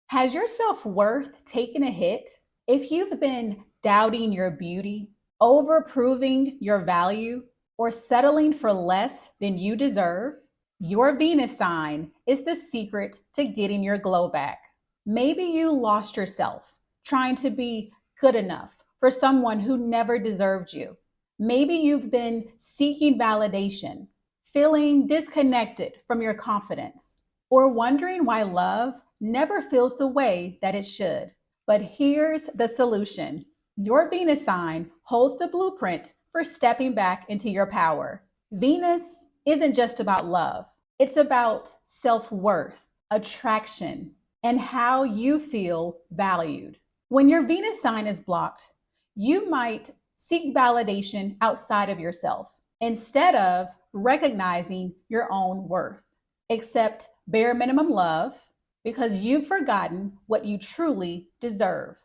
Has your self-worth taken a hit? If you've been doubting your beauty, overproving your value, or settling for less than you deserve, your Venus sign is the secret to getting your glow back. Maybe you lost yourself trying to be good enough for someone who never deserved you. Maybe you've been seeking validation, feeling disconnected from your confidence, or wondering why love never feels the way that it should. But here's the solution. Your Venus sign holds the blueprint for stepping back into your power. Venus isn't just about love, it's about self worth, attraction, and how you feel valued. When your Venus sign is blocked, you might seek validation outside of yourself instead of recognizing your own worth. Accept bare minimum love because you've forgotten what you truly deserve.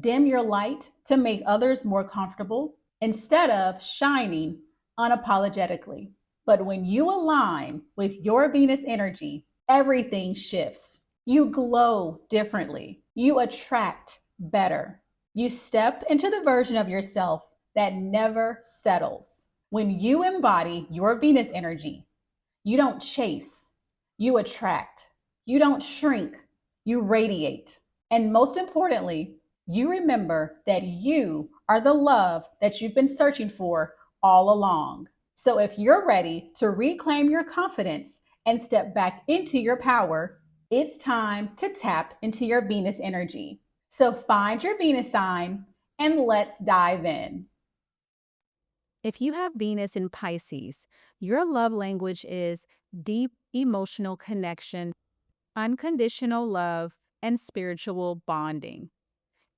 Dim your light to make others more comfortable instead of shining unapologetically. But when you align with your Venus energy, everything shifts. You glow differently. You attract better. You step into the version of yourself that never settles. When you embody your Venus energy, you don't chase, you attract. You don't shrink, you radiate. And most importantly, you remember that you are the love that you've been searching for all along. So if you're ready to reclaim your confidence and step back into your power, it's time to tap into your Venus energy. So find your Venus sign and let's dive in. If you have Venus in Pisces, your love language is deep emotional connection, unconditional love, and spiritual bonding.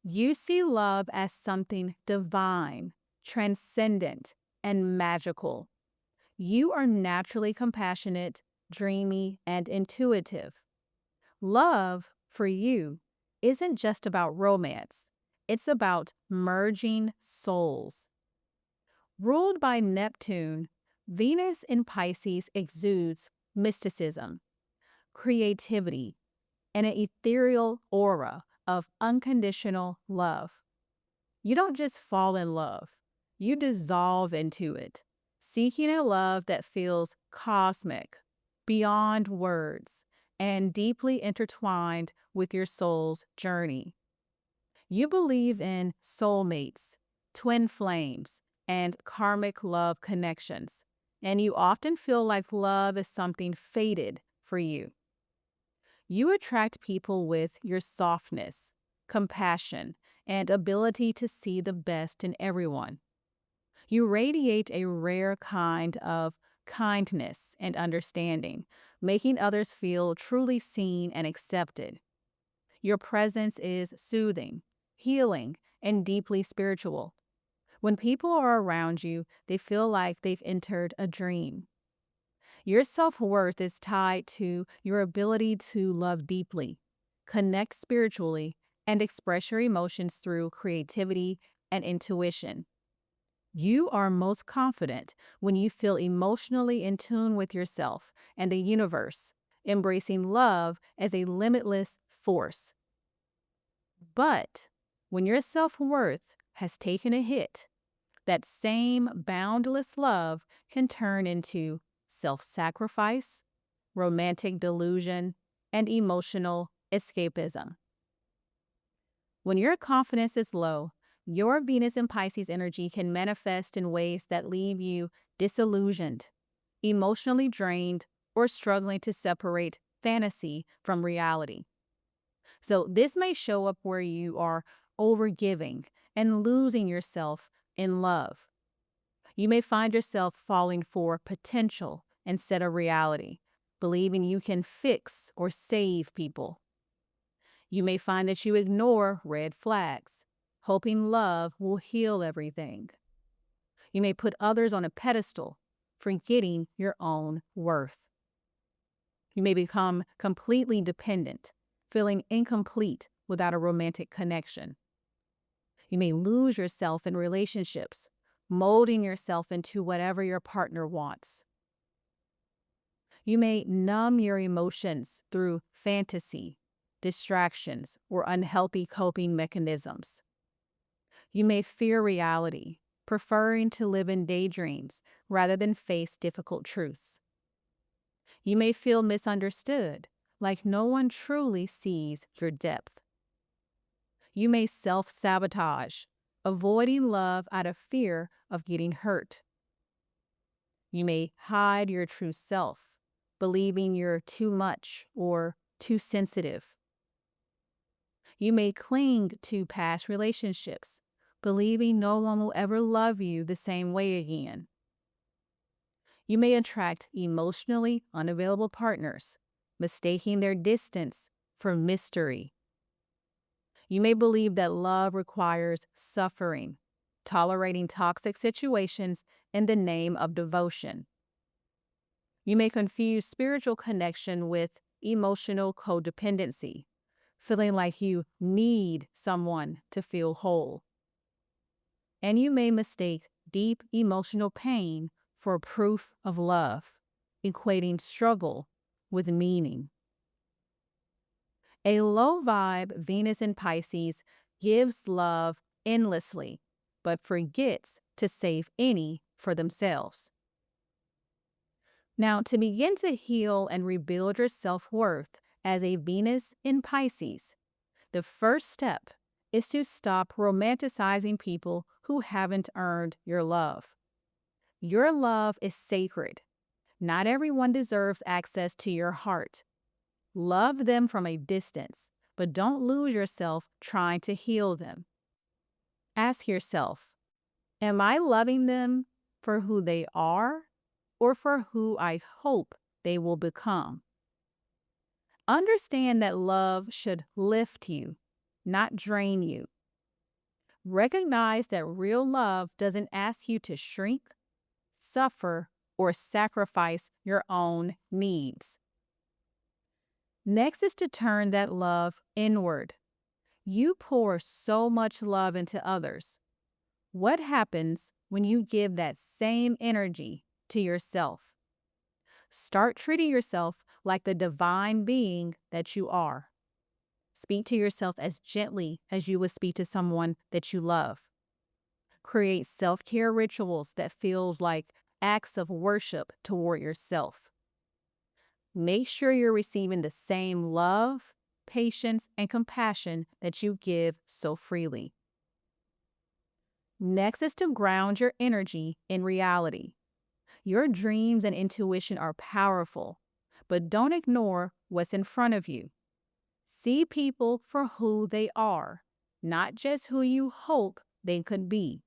You see love as something divine, transcendent, and magical. You are naturally compassionate, dreamy, and intuitive. Love, for you, isn't just about romance, it's about merging souls. Ruled by Neptune, Venus in Pisces exudes mysticism, creativity, and an ethereal aura of unconditional love. You don't just fall in love, you dissolve into it, seeking a love that feels cosmic, beyond words, and deeply intertwined with your soul's journey. You believe in soulmates, twin flames, and karmic love connections, and you often feel like love is something fated for you. You attract people with your softness, compassion, and ability to see the best in everyone. You radiate a rare kind of kindness and understanding, making others feel truly seen and accepted. Your presence is soothing, healing, and deeply spiritual. When people are around you, they feel like they've entered a dream. Your self-worth is tied to your ability to love deeply, connect spiritually, and express your emotions through creativity and intuition. You are most confident when you feel emotionally in tune with yourself and the universe, embracing love as a limitless force. But when your self-worth has taken a hit, that same boundless love can turn into self-sacrifice, romantic delusion, and emotional escapism. When your confidence is low, your Venus and Pisces energy can manifest in ways that leave you disillusioned, emotionally drained, or struggling to separate fantasy from reality. So this may show up where you are overgiving and losing yourself in love. You may find yourself falling for potential instead of reality, believing you can fix or save people. You may find that you ignore red flags, hoping love will heal everything. You may put others on a pedestal, forgetting your own worth. You may become completely dependent, feeling incomplete without a romantic connection. You may lose yourself in relationships, molding yourself into whatever your partner wants. You may numb your emotions through fantasy, distractions, or unhealthy coping mechanisms. You may fear reality, preferring to live in daydreams rather than face difficult truths. You may feel misunderstood, like no one truly sees your depth. You may self-sabotage, avoiding love out of fear of getting hurt. You may hide your true self, believing you're too much or too sensitive. You may cling to past relationships, believing no one will ever love you the same way again. You may attract emotionally unavailable partners, mistaking their distance for mystery. You may believe that love requires suffering, tolerating toxic situations in the name of devotion. You may confuse spiritual connection with emotional codependency, feeling like you need someone to feel whole. And you may mistake deep emotional pain for proof of love, equating struggle with meaning. A low vibe Venus in Pisces gives love endlessly, but forgets to save any for themselves. Now, to begin to heal and rebuild your self-worth as a Venus in Pisces, the first step is to stop romanticizing people who haven't earned your love. Your love is sacred. Not everyone deserves access to your heart. Love them from a distance, but don't lose yourself trying to heal them. Ask yourself, am I loving them for who they are or for who I hope they will become? Understand that love should lift you, not drain you. Recognize that real love doesn't ask you to shrink, suffer, or sacrifice your own needs. Next is to turn that love inward. You pour so much love into others. What happens when you give that same energy to yourself? Start treating yourself like the divine being that you are. Speak to yourself as gently as you would speak to someone that you love. Create self-care rituals that feel like acts of worship toward yourself. Make sure you're receiving the same love, patience, and compassion that you give so freely. Next is to ground your energy in reality. Your dreams and intuition are powerful, but don't ignore what's in front of you. See people for who they are, not just who you hope they could be.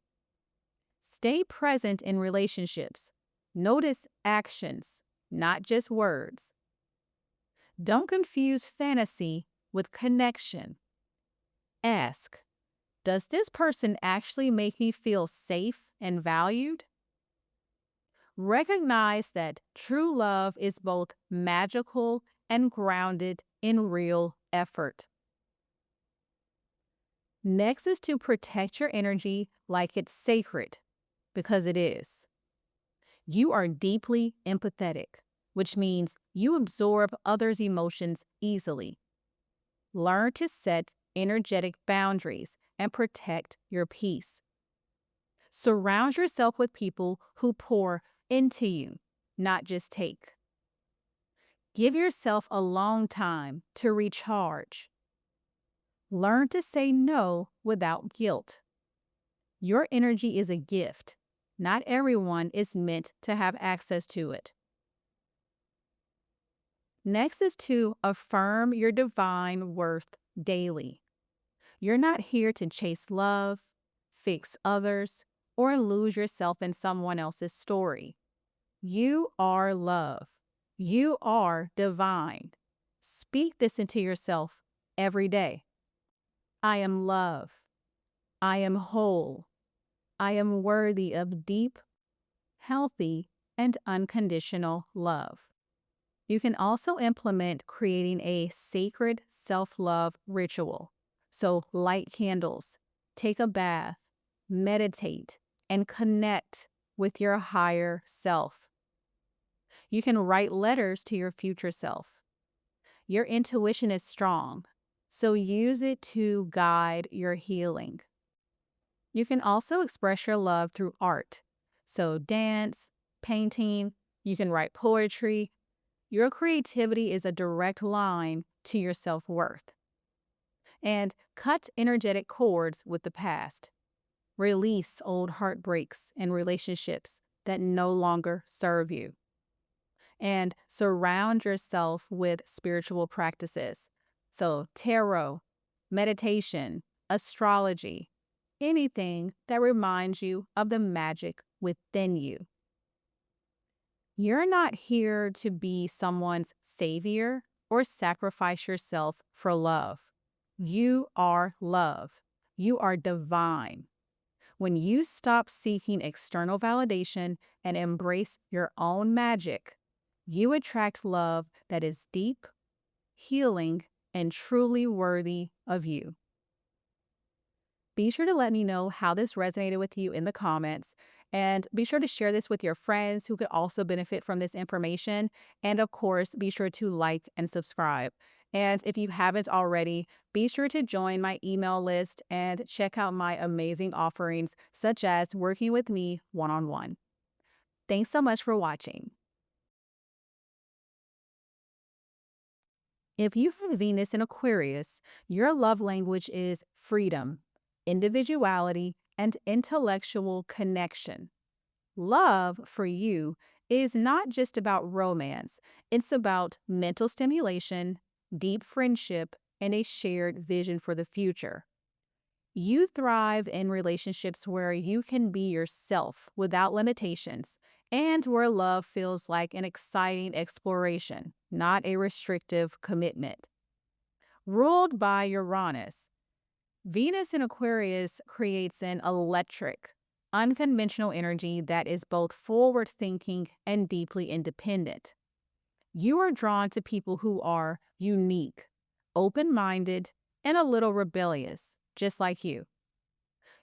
Stay present in relationships. Notice actions, not just words. Don't confuse fantasy with connection. Ask, does this person actually make me feel safe and valued? Recognize that true love is both magical and grounded in real effort. Next is to protect your energy like it's sacred, because it is. You are deeply empathetic, which means you absorb others' emotions easily. Learn to set energetic boundaries and protect your peace. Surround yourself with people who pour into you, not just take. Give yourself alone time to recharge. Learn to say no without guilt. Your energy is a gift. Not everyone is meant to have access to it. Next is to affirm your divine worth daily. You're not here to chase love, fix others, or lose yourself in someone else's story. You are love. You are divine. Speak this into yourself every day. I am love. I am whole. I am worthy of deep, healthy, and unconditional love. You can also implement creating a sacred self-love ritual. So light candles, take a bath, meditate, and connect with your higher self. You can write letters to your future self. Your intuition is strong. So use it to guide your healing. You can also express your love through art. So dance, painting, you can write poetry. Your creativity is a direct line to your self-worth. And cut energetic cords with the past. Release old heartbreaks and relationships that no longer serve you. And surround yourself with spiritual practices. So, tarot, meditation, astrology, anything that reminds you of the magic within you. You're not here to be someone's savior or sacrifice yourself for love. You are love. You are divine. When you stop seeking external validation and embrace your own magic, you attract love that is deep, healing, and truly worthy of you. Be sure to let me know how this resonated with you in the comments, and be sure to share this with your friends who could also benefit from this information. And of course, be sure to like and subscribe. And if you haven't already, be sure to join my email list and check out my amazing offerings, such as working with me one-on-one. Thanks so much for watching. If you have Venus in Aquarius, your love language is freedom, individuality, and intellectual connection. Love for you is not just about romance, it's about mental stimulation, deep friendship, and a shared vision for the future. You thrive in relationships where you can be yourself without limitations, and where love feels like an exciting exploration, not a restrictive commitment. Ruled by Uranus, Venus in Aquarius creates an electric, unconventional energy that is both forward-thinking and deeply independent. You are drawn to people who are unique, open-minded, and a little rebellious, just like you.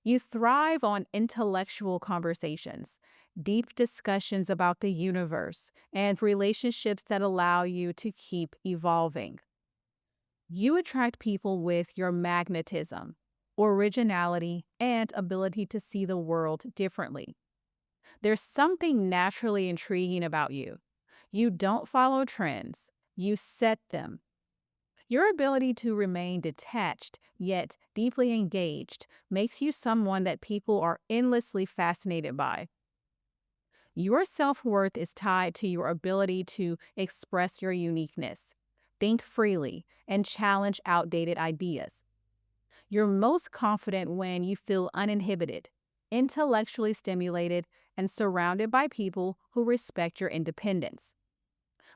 You thrive on intellectual conversations, deep discussions about the universe, and relationships that allow you to keep evolving. You attract people with your magnetism, originality, and ability to see the world differently. There's something naturally intriguing about you. You don't follow trends, you set them. Your ability to remain detached yet deeply engaged makes you someone that people are endlessly fascinated by. Your self-worth is tied to your ability to express your uniqueness, think freely, and challenge outdated ideas. You're most confident when you feel uninhibited, intellectually stimulated, and surrounded by people who respect your independence.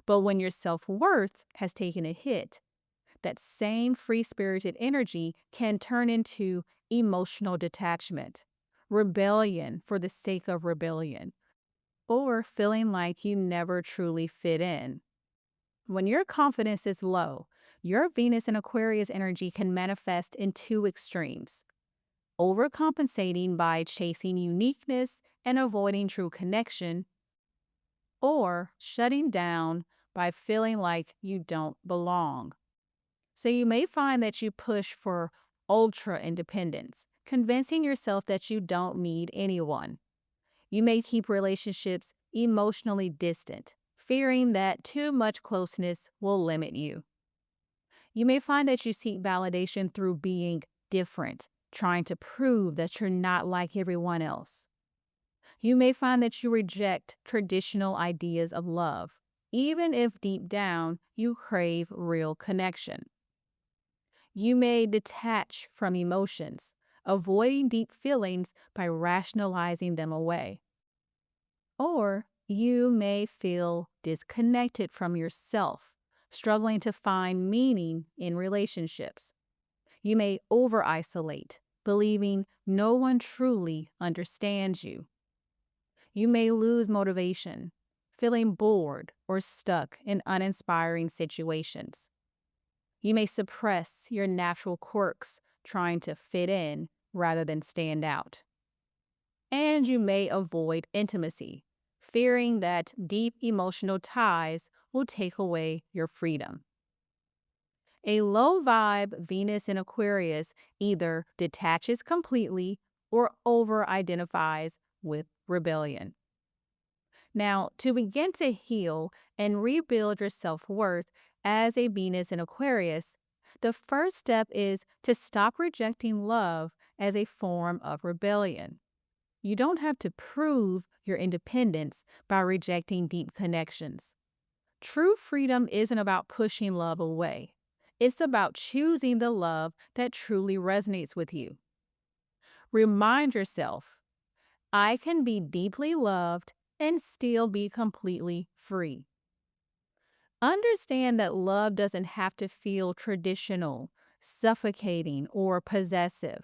But when your self-worth has taken a hit, that same free-spirited energy can turn into emotional detachment, rebellion for the sake of rebellion, or feeling like you never truly fit in. When your confidence is low, your Venus and Aquarius energy can manifest in two extremes: overcompensating by chasing uniqueness and avoiding true connection, or shutting down by feeling like you don't belong. So you may find that you push for ultra independence, convincing yourself that you don't need anyone. You may keep relationships emotionally distant, fearing that too much closeness will limit you. You may find that you seek validation through being different, trying to prove that you're not like everyone else. You may find that you reject traditional ideas of love, even if deep down you crave real connection. You may detach from emotions, avoiding deep feelings by rationalizing them away. Or you may feel disconnected from yourself, struggling to find meaning in relationships. You may over-isolate, believing no one truly understands you. You may lose motivation, feeling bored or stuck in uninspiring situations. You may suppress your natural quirks, trying to fit in rather than stand out. And you may avoid intimacy, fearing that deep emotional ties will take away your freedom. A low vibe Venus in Aquarius either detaches completely or over identifies with rebellion. Now, to begin to heal and rebuild your self worth as a Venus in Aquarius, the first step is to stop rejecting love as a form of rebellion. You don't have to prove your independence by rejecting deep connections. True freedom isn't about pushing love away. It's about choosing the love that truly resonates with you. Remind yourself, I can be deeply loved and still be completely free. Understand that love doesn't have to feel traditional, suffocating, or possessive.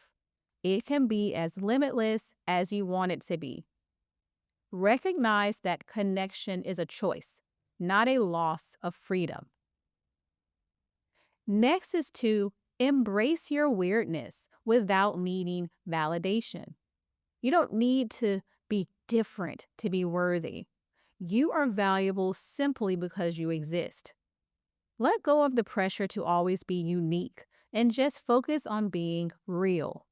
It can be as limitless as you want it to be. Recognize that connection is a choice, not a loss of freedom. Next is to embrace your weirdness without needing validation. You don't need to be different to be worthy. You are valuable simply because you exist. Let go of the pressure to always be unique and just focus on being real.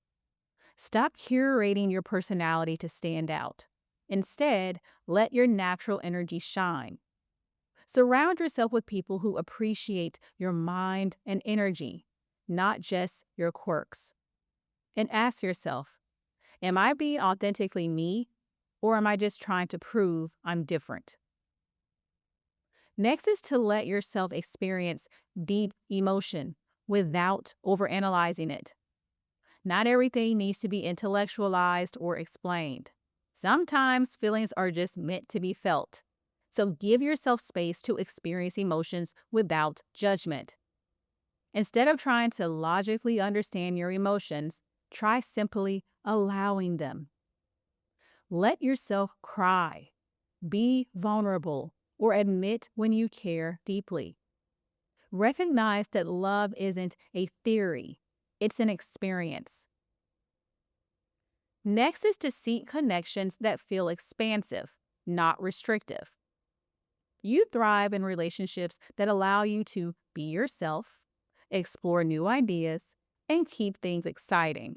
Stop curating your personality to stand out. Instead, let your natural energy shine. Surround yourself with people who appreciate your mind and energy, not just your quirks. And ask yourself, am I being authentically me, or am I just trying to prove I'm different? Next is to let yourself experience deep emotion without overanalyzing it. Not everything needs to be intellectualized or explained. Sometimes feelings are just meant to be felt. So give yourself space to experience emotions without judgment. Instead of trying to logically understand your emotions, try simply allowing them. Let yourself cry, be vulnerable, or admit when you care deeply. Recognize that love isn't a theory, it's an experience. Next is to seek connections that feel expansive, not restrictive. You thrive in relationships that allow you to be yourself, explore new ideas, and keep things exciting.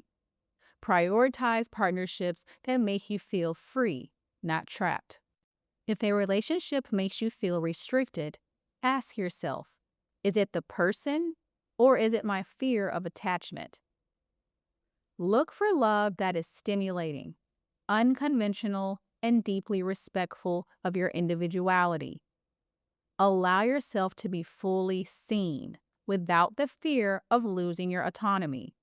Prioritize partnerships that make you feel free, not trapped. If a relationship makes you feel restricted, ask yourself, is it the person or is it my fear of attachment? Look for love that is stimulating, unconventional, and deeply respectful of your individuality. Allow yourself to be fully seen without the fear of losing your autonomy.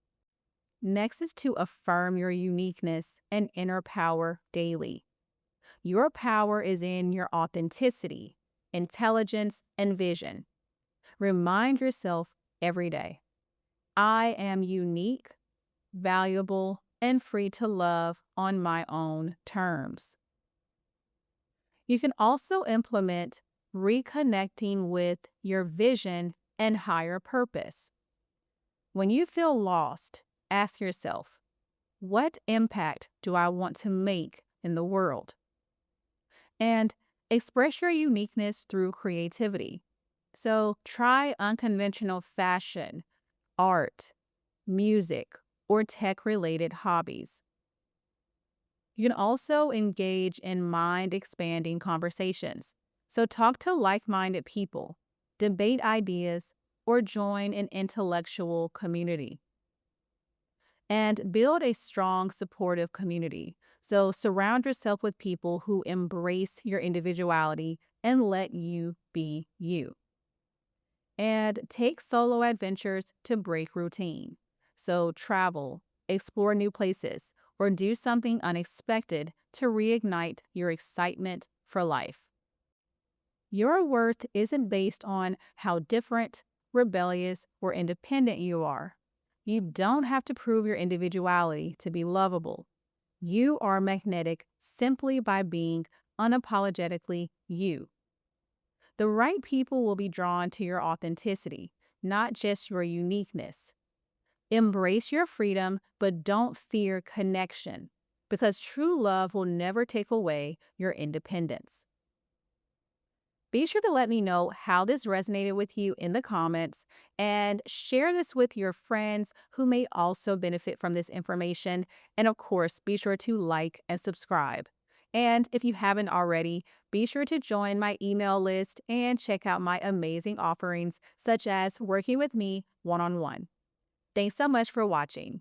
Next is to affirm your uniqueness and inner power daily. Your power is in your authenticity, intelligence, and vision. Remind yourself every day, I am unique, valuable, and free to love on my own terms. You can also implement reconnecting with your vision and higher purpose. When you feel lost, ask yourself, what impact do I want to make in the world? And express your uniqueness through creativity. So try unconventional fashion, art, music, or tech-related hobbies. You can also engage in mind-expanding conversations. So talk to like-minded people, debate ideas, or join an intellectual community. And build a strong, supportive community. So surround yourself with people who embrace your individuality and let you be you. And take solo adventures to break routine. So travel, explore new places, or do something unexpected to reignite your excitement for life. Your worth isn't based on how different, rebellious, or independent you are. You don't have to prove your individuality to be lovable. You are magnetic simply by being unapologetically you. The right people will be drawn to your authenticity, not just your uniqueness. Embrace your freedom, but don't fear connection, because true love will never take away your independence. Be sure to let me know how this resonated with you in the comments and share this with your friends who may also benefit from this information. And of course, be sure to like and subscribe. And if you haven't already, be sure to join my email list and check out my amazing offerings, such as working with me one-on-one. Thanks so much for watching.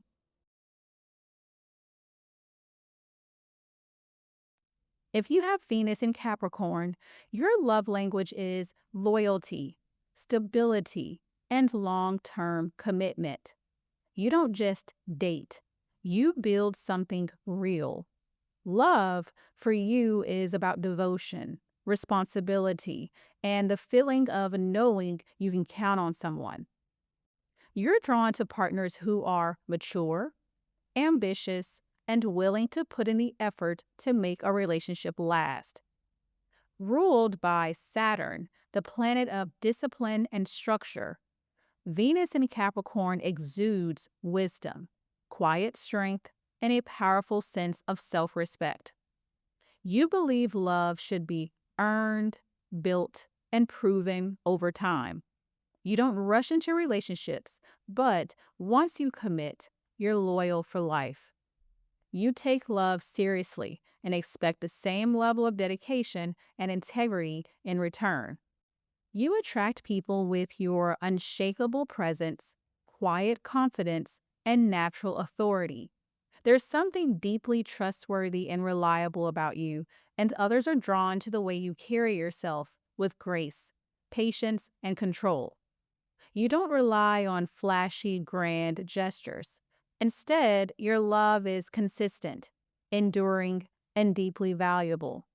If you have Venus in Capricorn, your love language is loyalty, stability, and long-term commitment. You don't just date, you build something real. Love for you is about devotion, responsibility, and the feeling of knowing you can count on someone. You're drawn to partners who are mature, ambitious, and willing to put in the effort to make a relationship last. Ruled by Saturn, the planet of discipline and structure, Venus in Capricorn exudes wisdom, quiet strength, and a powerful sense of self-respect. You believe love should be earned, built, and proven over time. You don't rush into relationships, but once you commit, you're loyal for life. You take love seriously and expect the same level of dedication and integrity in return. You attract people with your unshakable presence, quiet confidence, and natural authority. There's something deeply trustworthy and reliable about you, and others are drawn to the way you carry yourself with grace, patience, and control. You don't rely on flashy, grand gestures. Instead, your love is consistent, enduring, and deeply valuable.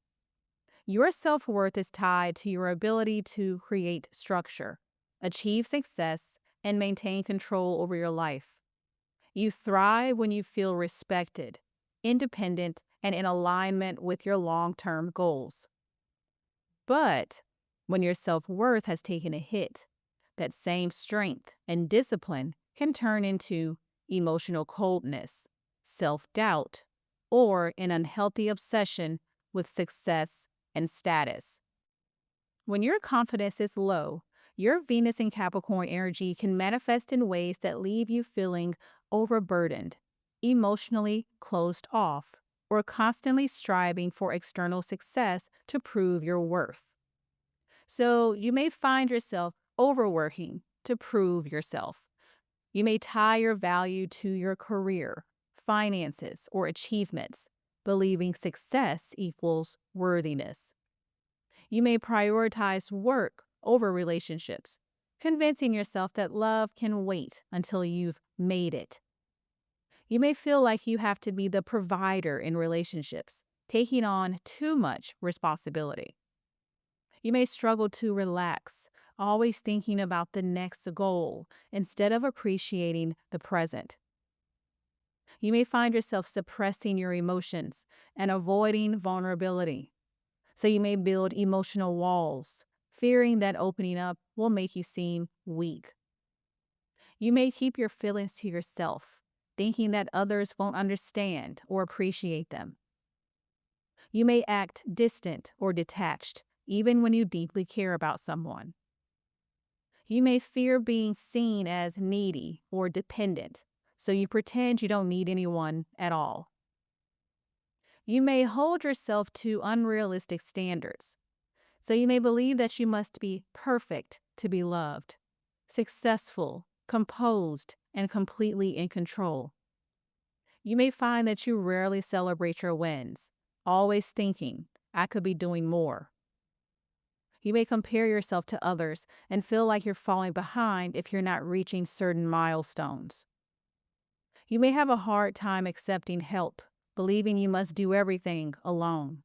Your self-worth is tied to your ability to create structure, achieve success, and maintain control over your life. You thrive when you feel respected, independent, and in alignment with your long-term goals. But when your self-worth has taken a hit, that same strength and discipline can turn into emotional coldness, self-doubt, or an unhealthy obsession with success and status. When your confidence is low, your Venus in Capricorn energy can manifest in ways that leave you feeling overburdened, emotionally closed off, or constantly striving for external success to prove your worth. So you may find yourself overworking to prove yourself. You may tie your value to your career, finances, or achievements, believing success equals worthiness. You may prioritize work over relationships, convincing yourself that love can wait until you've made it. You may feel like you have to be the provider in relationships, taking on too much responsibility. You may struggle to relax, always thinking about the next goal instead of appreciating the present. You may find yourself suppressing your emotions and avoiding vulnerability. So you may build emotional walls, fearing that opening up will make you seem weak. You may keep your feelings to yourself, thinking that others won't understand or appreciate them. You may act distant or detached, even when you deeply care about someone. You may fear being seen as needy or dependent, so you pretend you don't need anyone at all. You may hold yourself to unrealistic standards, so you may believe that you must be perfect to be loved, successful, composed, and completely in control. You may find that you rarely celebrate your wins, always thinking, I could be doing more. You may compare yourself to others and feel like you're falling behind if you're not reaching certain milestones. You may have a hard time accepting help, believing you must do everything alone.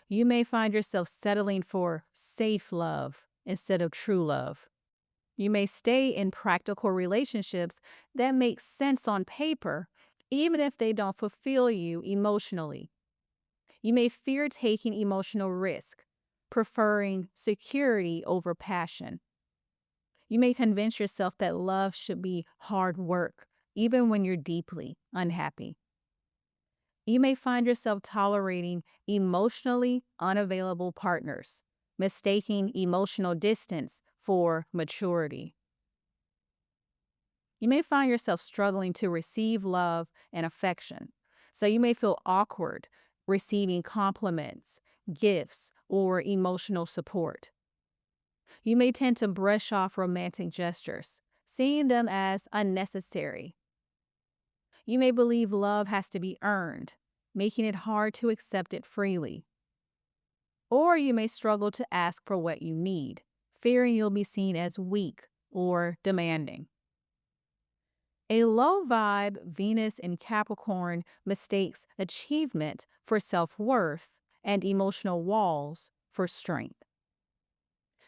You may find yourself settling for safe love instead of true love. You may stay in practical relationships that make sense on paper, even if they don't fulfill you emotionally. You may fear taking emotional risk, preferring security over passion. You may convince yourself that love should be hard work, even when you're deeply unhappy. You may find yourself tolerating emotionally unavailable partners, mistaking emotional distance for maturity. You may find yourself struggling to receive love and affection. So you may feel awkward receiving compliments, gifts, or emotional support. You may tend to brush off romantic gestures, seeing them as unnecessary. You may believe love has to be earned, making it hard to accept it freely. Or you may struggle to ask for what you need, fearing you'll be seen as weak or demanding. A low vibe Venus in Capricorn mistakes achievement for self-worth and emotional walls for strength.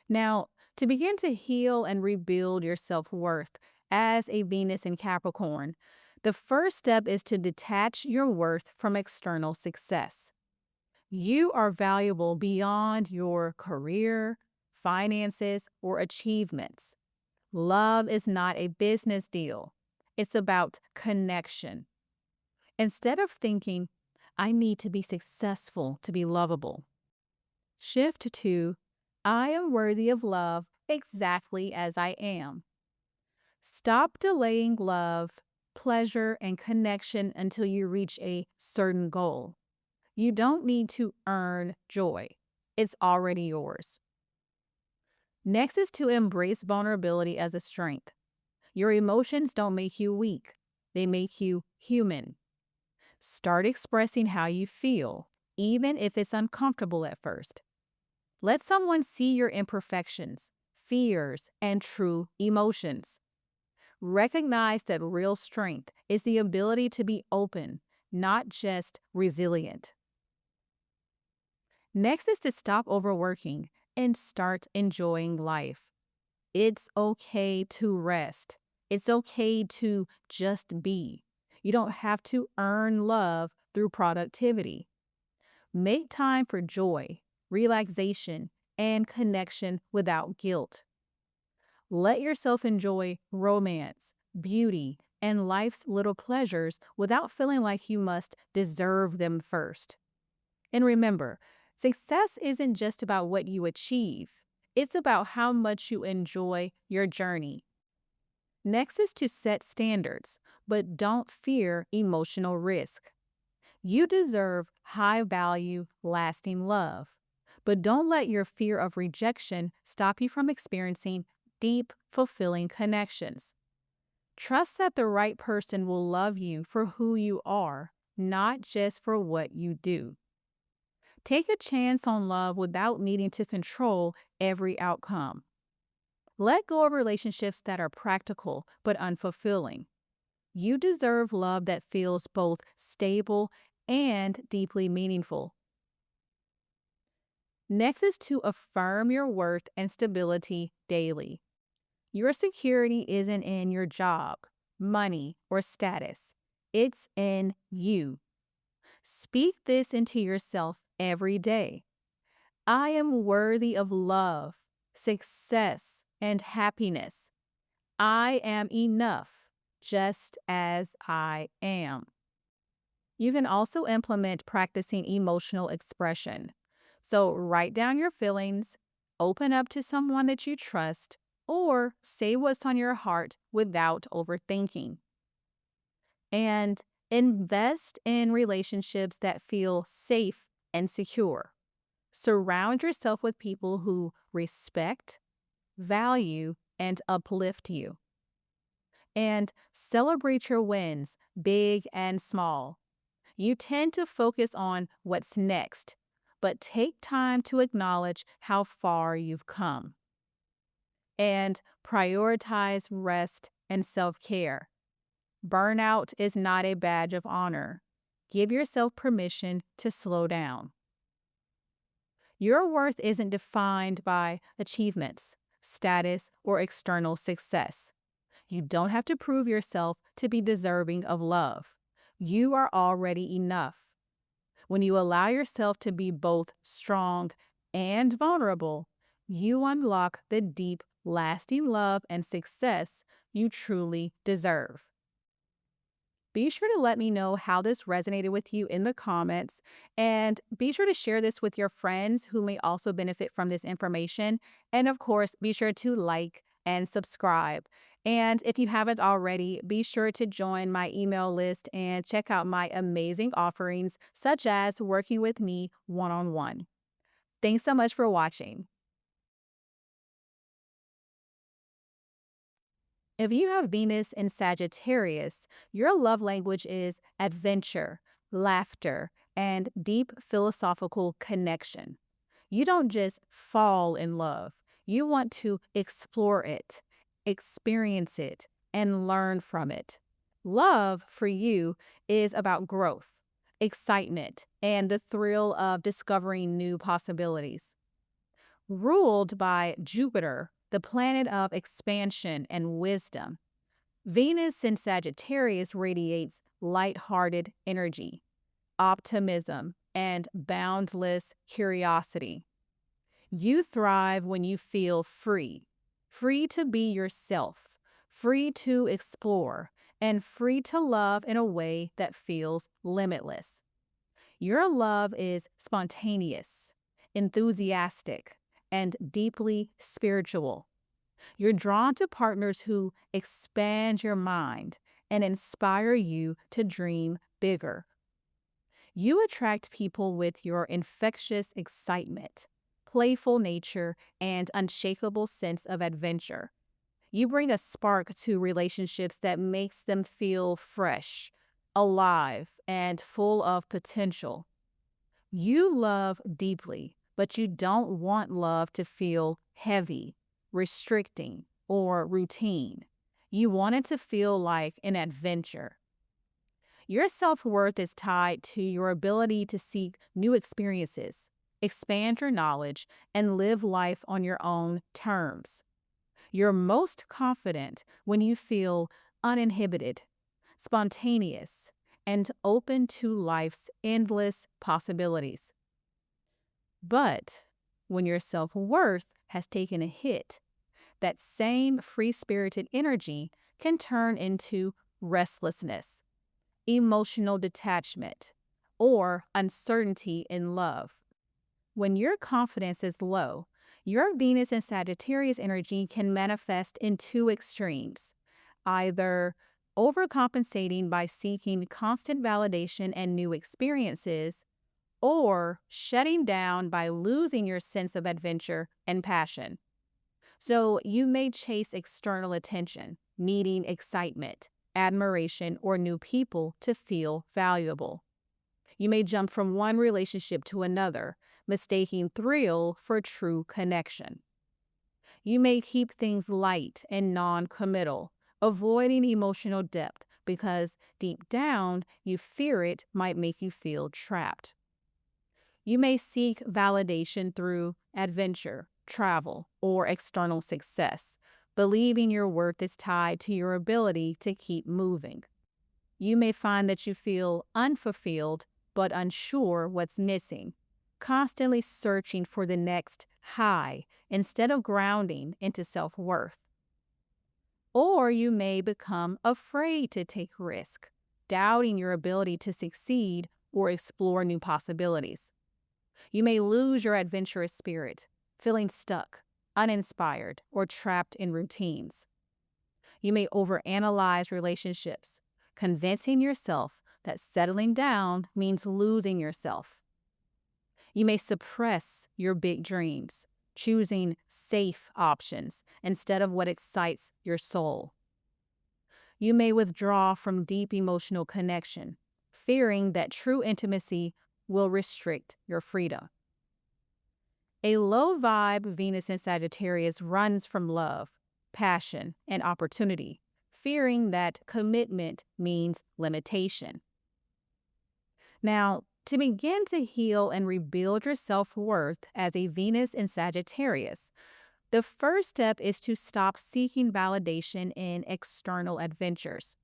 Now, to begin to heal and rebuild your self-worth as a Venus in Capricorn, the first step is to detach your worth from external success. You are valuable beyond your career, finances, or achievements. Love is not a business deal. It's about connection. Instead of thinking, I need to be successful to be lovable, shift to, I am worthy of love exactly as I am. Stop delaying love, pleasure, and connection until you reach a certain goal. You don't need to earn joy. It's already yours. Next is to embrace vulnerability as a strength. Your emotions don't make you weak. They make you human. Start expressing how you feel, even if it's uncomfortable at first. Let someone see your imperfections, fears, and true emotions. Recognize that real strength is the ability to be open, not just resilient. Next is to stop overworking and start enjoying life. It's okay to rest. It's okay to just be. You don't have to earn love through productivity. Make time for joy, relaxation, and connection without guilt. Let yourself enjoy romance, beauty, and life's little pleasures without feeling like you must deserve them first. And remember, success isn't just about what you achieve. It's about how much you enjoy your journey. Next is to set standards, but don't fear emotional risk. You deserve high value, lasting love. But don't let your fear of rejection stop you from experiencing deep, fulfilling connections. Trust that the right person will love you for who you are, not just for what you do. Take a chance on love without needing to control every outcome. Let go of relationships that are practical but unfulfilling. You deserve love that feels both stable and deeply meaningful. Next is to affirm your worth and stability daily. Your security isn't in your job, money, or status. It's in you. Speak this into yourself every day. I am worthy of love, success, and happiness. I am enough, just as I am. You can also implement practicing emotional expression. So write down your feelings, open up to someone that you trust, or say what's on your heart without overthinking. And invest in relationships that feel safe and secure. Surround yourself with people who respect, value, and uplift you. And celebrate your wins, big and small. You tend to focus on what's next, but take time to acknowledge how far you've come. And prioritize rest and self-care. Burnout is not a badge of honor. Give yourself permission to slow down. Your worth isn't defined by achievements, status, or external success. You don't have to prove yourself to be deserving of love. You are already enough. When you allow yourself to be both strong and vulnerable, you unlock the deep, lasting love and success you truly deserve. Be sure to let me know how this resonated with you in the comments, and be sure to share this with your friends who may also benefit from this information. And of course, be sure to like and subscribe. And if you haven't already, be sure to join my email list and check out my amazing offerings, such as working with me one-on-one. Thanks so much for watching. If you have Venus in Sagittarius, your love language is adventure, laughter, and deep philosophical connection. You don't just fall in love, you want to explore it, experience it, and learn from it. Love for you is about growth, excitement, and the thrill of discovering new possibilities. Ruled by Jupiter, the planet of expansion and wisdom, Venus in Sagittarius radiates light-hearted energy, optimism, and boundless curiosity. You thrive when you feel free, free to be yourself, free to explore, and free to love in a way that feels limitless. Your love is spontaneous, enthusiastic, and deeply spiritual. You're drawn to partners who expand your mind and inspire you to dream bigger. You attract people with your infectious excitement, playful nature, and unshakable sense of adventure. You bring a spark to relationships that makes them feel fresh, alive, and full of potential. You love deeply, but you don't want love to feel heavy, restricting, or routine. You want it to feel like an adventure. Your self-worth is tied to your ability to seek new experiences, expand your knowledge, and live life on your own terms. You're most confident when you feel uninhibited, spontaneous, and open to life's endless possibilities. But when your self-worth has taken a hit, that same free-spirited energy can turn into restlessness, emotional detachment, or uncertainty in love. When your confidence is low, your Venus and Sagittarius energy can manifest in two extremes, either overcompensating by seeking constant validation and new experiences, or shutting down by losing your sense of adventure and passion. So you may chase external attention, needing excitement, admiration, or new people to feel valuable. You may jump from one relationship to another, mistaking thrill for true connection. You may keep things light and non-committal, avoiding emotional depth because deep down you fear it might make you feel trapped. You may seek validation through adventure, travel, or external success, believing your worth is tied to your ability to keep moving. You may find that you feel unfulfilled but unsure what's missing, constantly searching for the next high instead of grounding into self-worth. Or you may become afraid to take risk, doubting your ability to succeed or explore new possibilities. You may lose your adventurous spirit, feeling stuck, uninspired, or trapped in routines. You may overanalyze relationships, convincing yourself that settling down means losing yourself. You may suppress your big dreams, choosing safe options instead of what excites your soul. You may withdraw from deep emotional connection, fearing that true intimacy will restrict your freedom. A low vibe Venus in Sagittarius runs from love, passion, and opportunity, fearing that commitment means limitation. Now, to begin to heal and rebuild your self-worth as a Venus in Sagittarius, the first step is to stop seeking validation in external adventures.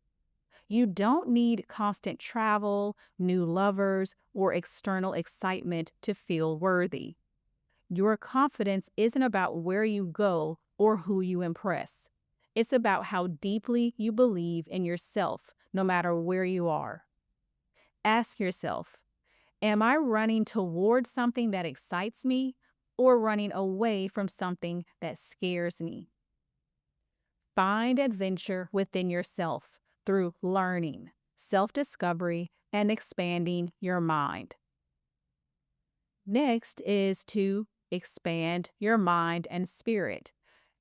You don't need constant travel, new lovers, or external excitement to feel worthy. Your confidence isn't about where you go or who you impress. It's about how deeply you believe in yourself no matter where you are. Ask yourself, am I running towards something that excites me or running away from something that scares me? Find adventure within yourself through learning, self-discovery, and expanding your mind. Next is to expand your mind and spirit.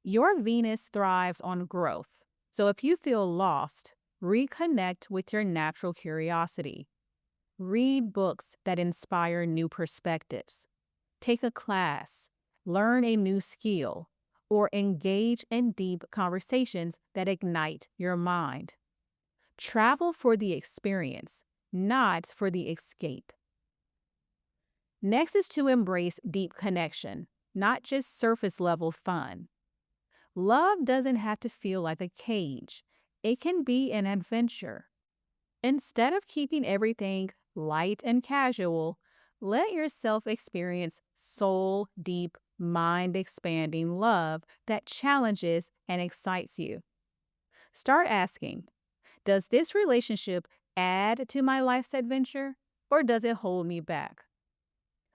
Your Venus thrives on growth. So if you feel lost, reconnect with your natural curiosity. Read books that inspire new perspectives. Take a class, learn a new skill, or engage in deep conversations that ignite your mind. Travel for the experience, not for the escape. Next is to embrace deep connection, not just surface level fun. Love doesn't have to feel like a cage. It can be an adventure. Instead of keeping everything light and casual, let yourself experience soul deep, mind expanding love that challenges and excites you. Start asking, does this relationship add to my life's adventure or does it hold me back?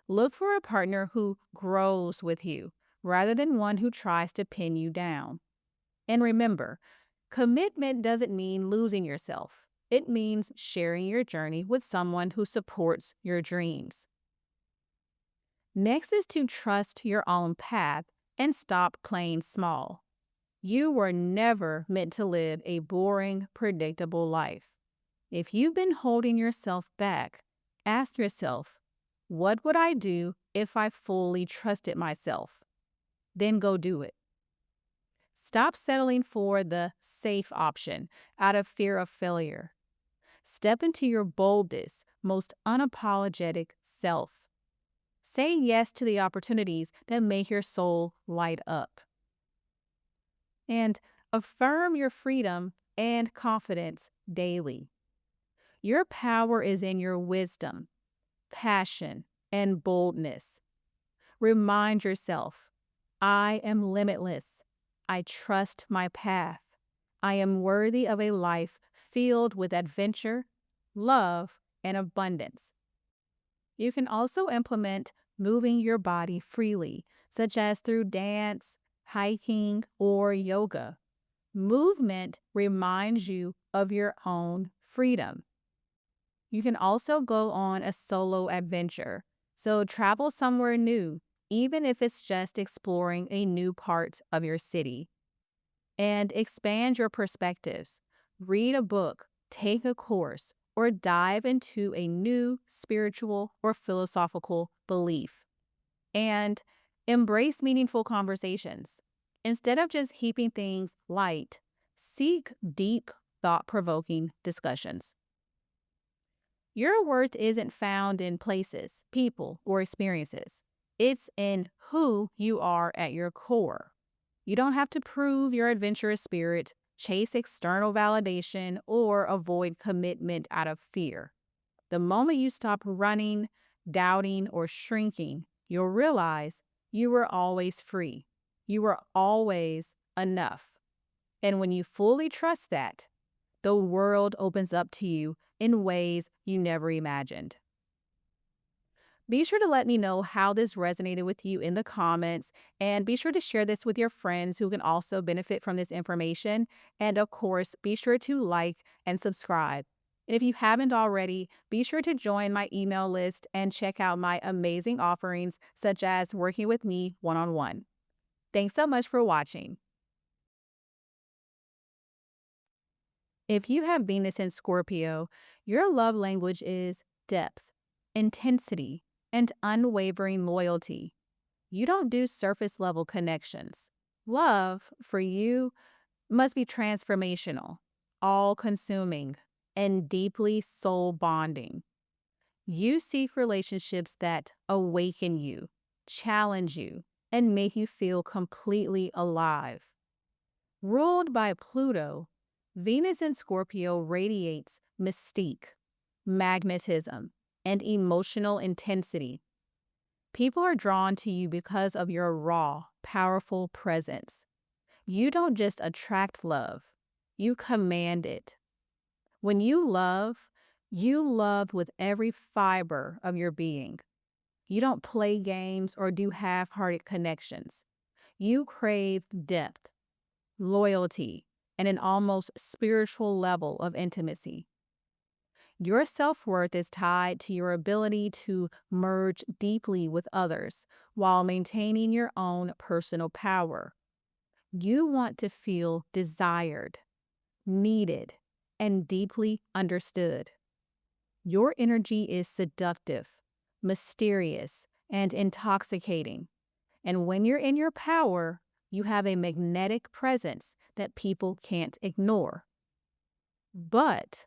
Look for a partner who grows with you rather than one who tries to pin you down. And remember, commitment doesn't mean losing yourself. It means sharing your journey with someone who supports your dreams. Next is to trust your own path and stop playing small. You were never meant to live a boring, predictable life. If you've been holding yourself back, ask yourself, what would I do if I fully trusted myself? Then go do it. Stop settling for the safe option out of fear of failure. Step into your boldest, most unapologetic self. Say yes to the opportunities that make your soul light up. And affirm your freedom and confidence daily. Your power is in your wisdom, passion, and boldness. Remind yourself, I am limitless. I trust my path. I am worthy of a life filled with adventure, love, and abundance. You can also implement moving your body freely, such as through dance, hiking, or yoga. Movement reminds you of your own freedom. You can also go on a solo adventure, so travel somewhere new, even if it's just exploring a new part of your city. And expand your perspectives. Read a book, take a course, or dive into a new spiritual or philosophical belief. And embrace meaningful conversations. Instead of just keeping things light, seek deep, thought-provoking discussions. Your worth isn't found in places, people, or experiences. It's in who you are at your core. You don't have to prove your adventurous spirit, chase external validation, or avoid commitment out of fear. The moment you stop running, doubting, or shrinking, you'll realize you were always free. You were always enough. And when you fully trust that, the world opens up to you in ways you never imagined. Be sure to let me know how this resonated with you in the comments, and be sure to share this with your friends who can also benefit from this information. And of course, be sure to like and subscribe. And if you haven't already, be sure to join my email list and check out my amazing offerings, such as working with me one-on-one. Thanks so much for watching. If you have Venus in Scorpio, your love language is depth, intensity, and unwavering loyalty. You don't do surface level connections. Love, for you, must be transformational, all consuming, and deeply soul bonding. You seek relationships that awaken you, challenge you, and make you feel completely alive. Ruled by Pluto, Venus in Scorpio radiates mystique, magnetism, and emotional intensity. People are drawn to you because of your raw, powerful presence. You don't just attract love, you command it. When you love with every fiber of your being. You don't play games or do half-hearted connections. You crave depth, loyalty, and an almost spiritual level of intimacy. Your self-worth is tied to your ability to merge deeply with others while maintaining your own personal power. You want to feel desired, needed, and deeply understood. Your energy is seductive, mysterious, and intoxicating. And when you're in your power, you have a magnetic presence that people can't ignore. But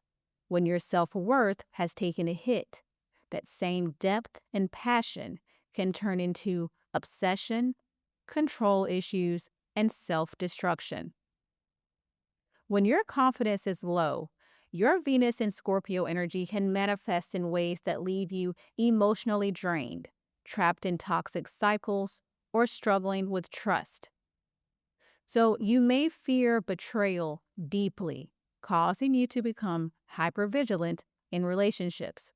when your self-worth has taken a hit, that same depth and passion can turn into obsession, control issues, and self-destruction. When your confidence is low, your Venus and Scorpio energy can manifest in ways that leave you emotionally drained, trapped in toxic cycles, or struggling with trust. So you may fear betrayal deeply, causing you to become hypervigilant in relationships.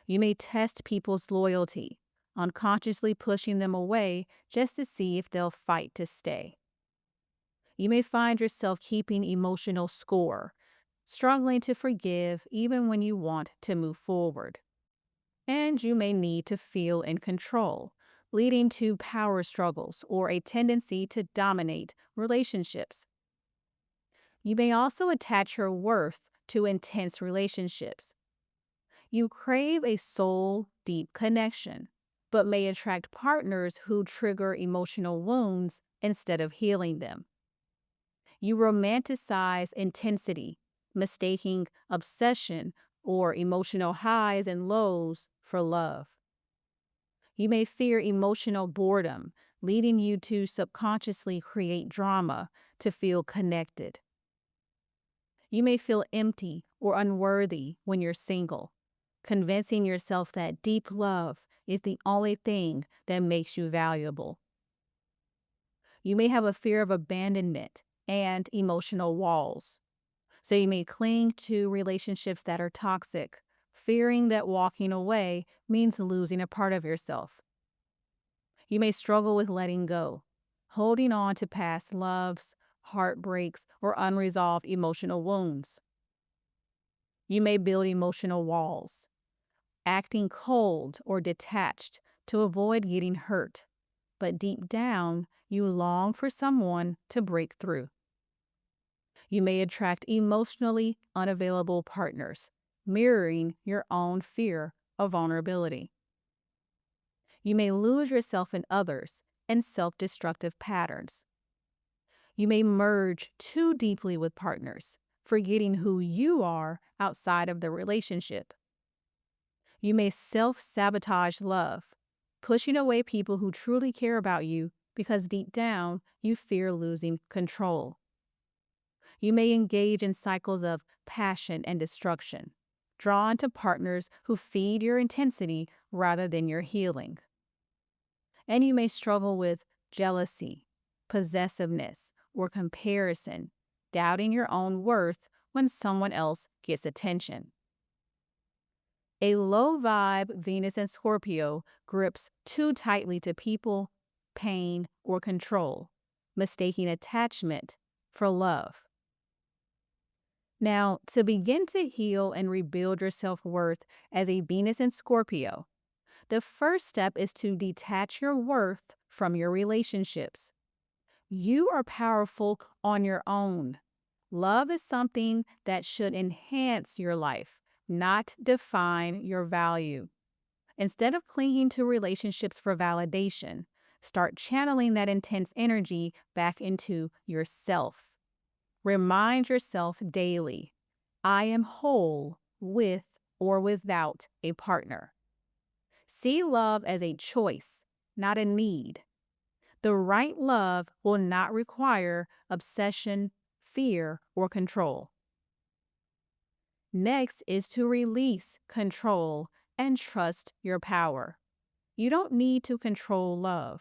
You may test people's loyalty, unconsciously pushing them away just to see if they'll fight to stay. You may find yourself keeping emotional score, struggling to forgive even when you want to move forward. And you may need to feel in control, leading to power struggles or a tendency to dominate relationships. You may also attach your worth to intense relationships. You crave a soul deep connection, but may attract partners who trigger emotional wounds instead of healing them. You romanticize intensity, mistaking obsession or emotional highs and lows for love. You may fear emotional boredom, leading you to subconsciously create drama to feel connected. You may feel empty or unworthy when you're single, convincing yourself that deep love is the only thing that makes you valuable. You may have a fear of abandonment and emotional walls. So you may cling to relationships that are toxic, fearing that walking away means losing a part of yourself. You may struggle with letting go, holding on to past loves, heartbreaks, or unresolved emotional wounds. You may build emotional walls, acting cold or detached to avoid getting hurt, but deep down, you long for someone to break through. You may attract emotionally unavailable partners, mirroring your own fear of vulnerability. You may lose yourself in others and self-destructive patterns. You may merge too deeply with partners, forgetting who you are outside of the relationship. You may self-sabotage love, pushing away people who truly care about you because deep down you fear losing control. You may engage in cycles of passion and destruction, drawn to partners who feed your intensity rather than your healing. And you may struggle with jealousy, possessiveness, or comparison, doubting your own worth when someone else gets attention. A low vibe Venus and Scorpio grips too tightly to people, pain, or control, mistaking attachment for love. Now, to begin to heal and rebuild your self-worth as a Venus in Scorpio, the first step is to detach your worth from your relationships. You are powerful on your own. Love is something that should enhance your life, not define your value. Instead of clinging to relationships for validation, start channeling that intense energy back into yourself. Remind yourself daily, I am whole with or without a partner. See love as a choice, not a need. The right love will not require obsession, fear, or control. Next is to release control and trust your power. You don't need to control love.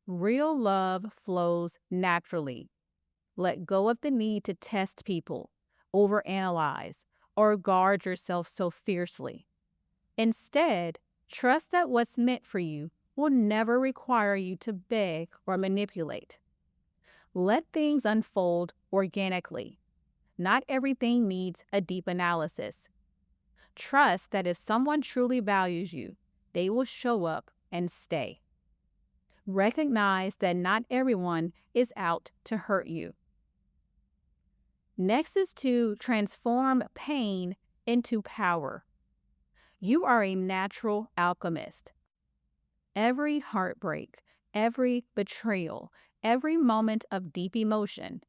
Real love flows naturally. Let go of the need to test people, overanalyze, or guard yourself so fiercely. Instead, trust that what's meant for you will never require you to beg or manipulate. Let things unfold organically. Not everything needs a deep analysis. Trust that if someone truly values you, they will show up and stay. Recognize that not everyone is out to hurt you. Next is to transform pain into power. You are a natural alchemist. Every heartbreak, every betrayal, every moment of deep emotion,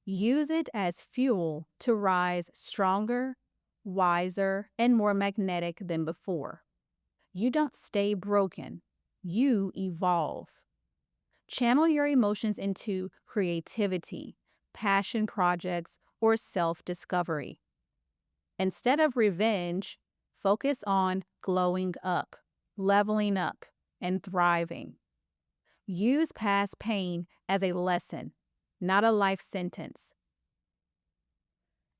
use it as fuel to rise stronger, wiser, and more magnetic than before. You don't stay broken, you evolve. Channel your emotions into creativity, passion projects, or self-discovery. Instead of revenge, focus on glowing up, leveling up, and thriving. Use past pain as a lesson, not a life sentence.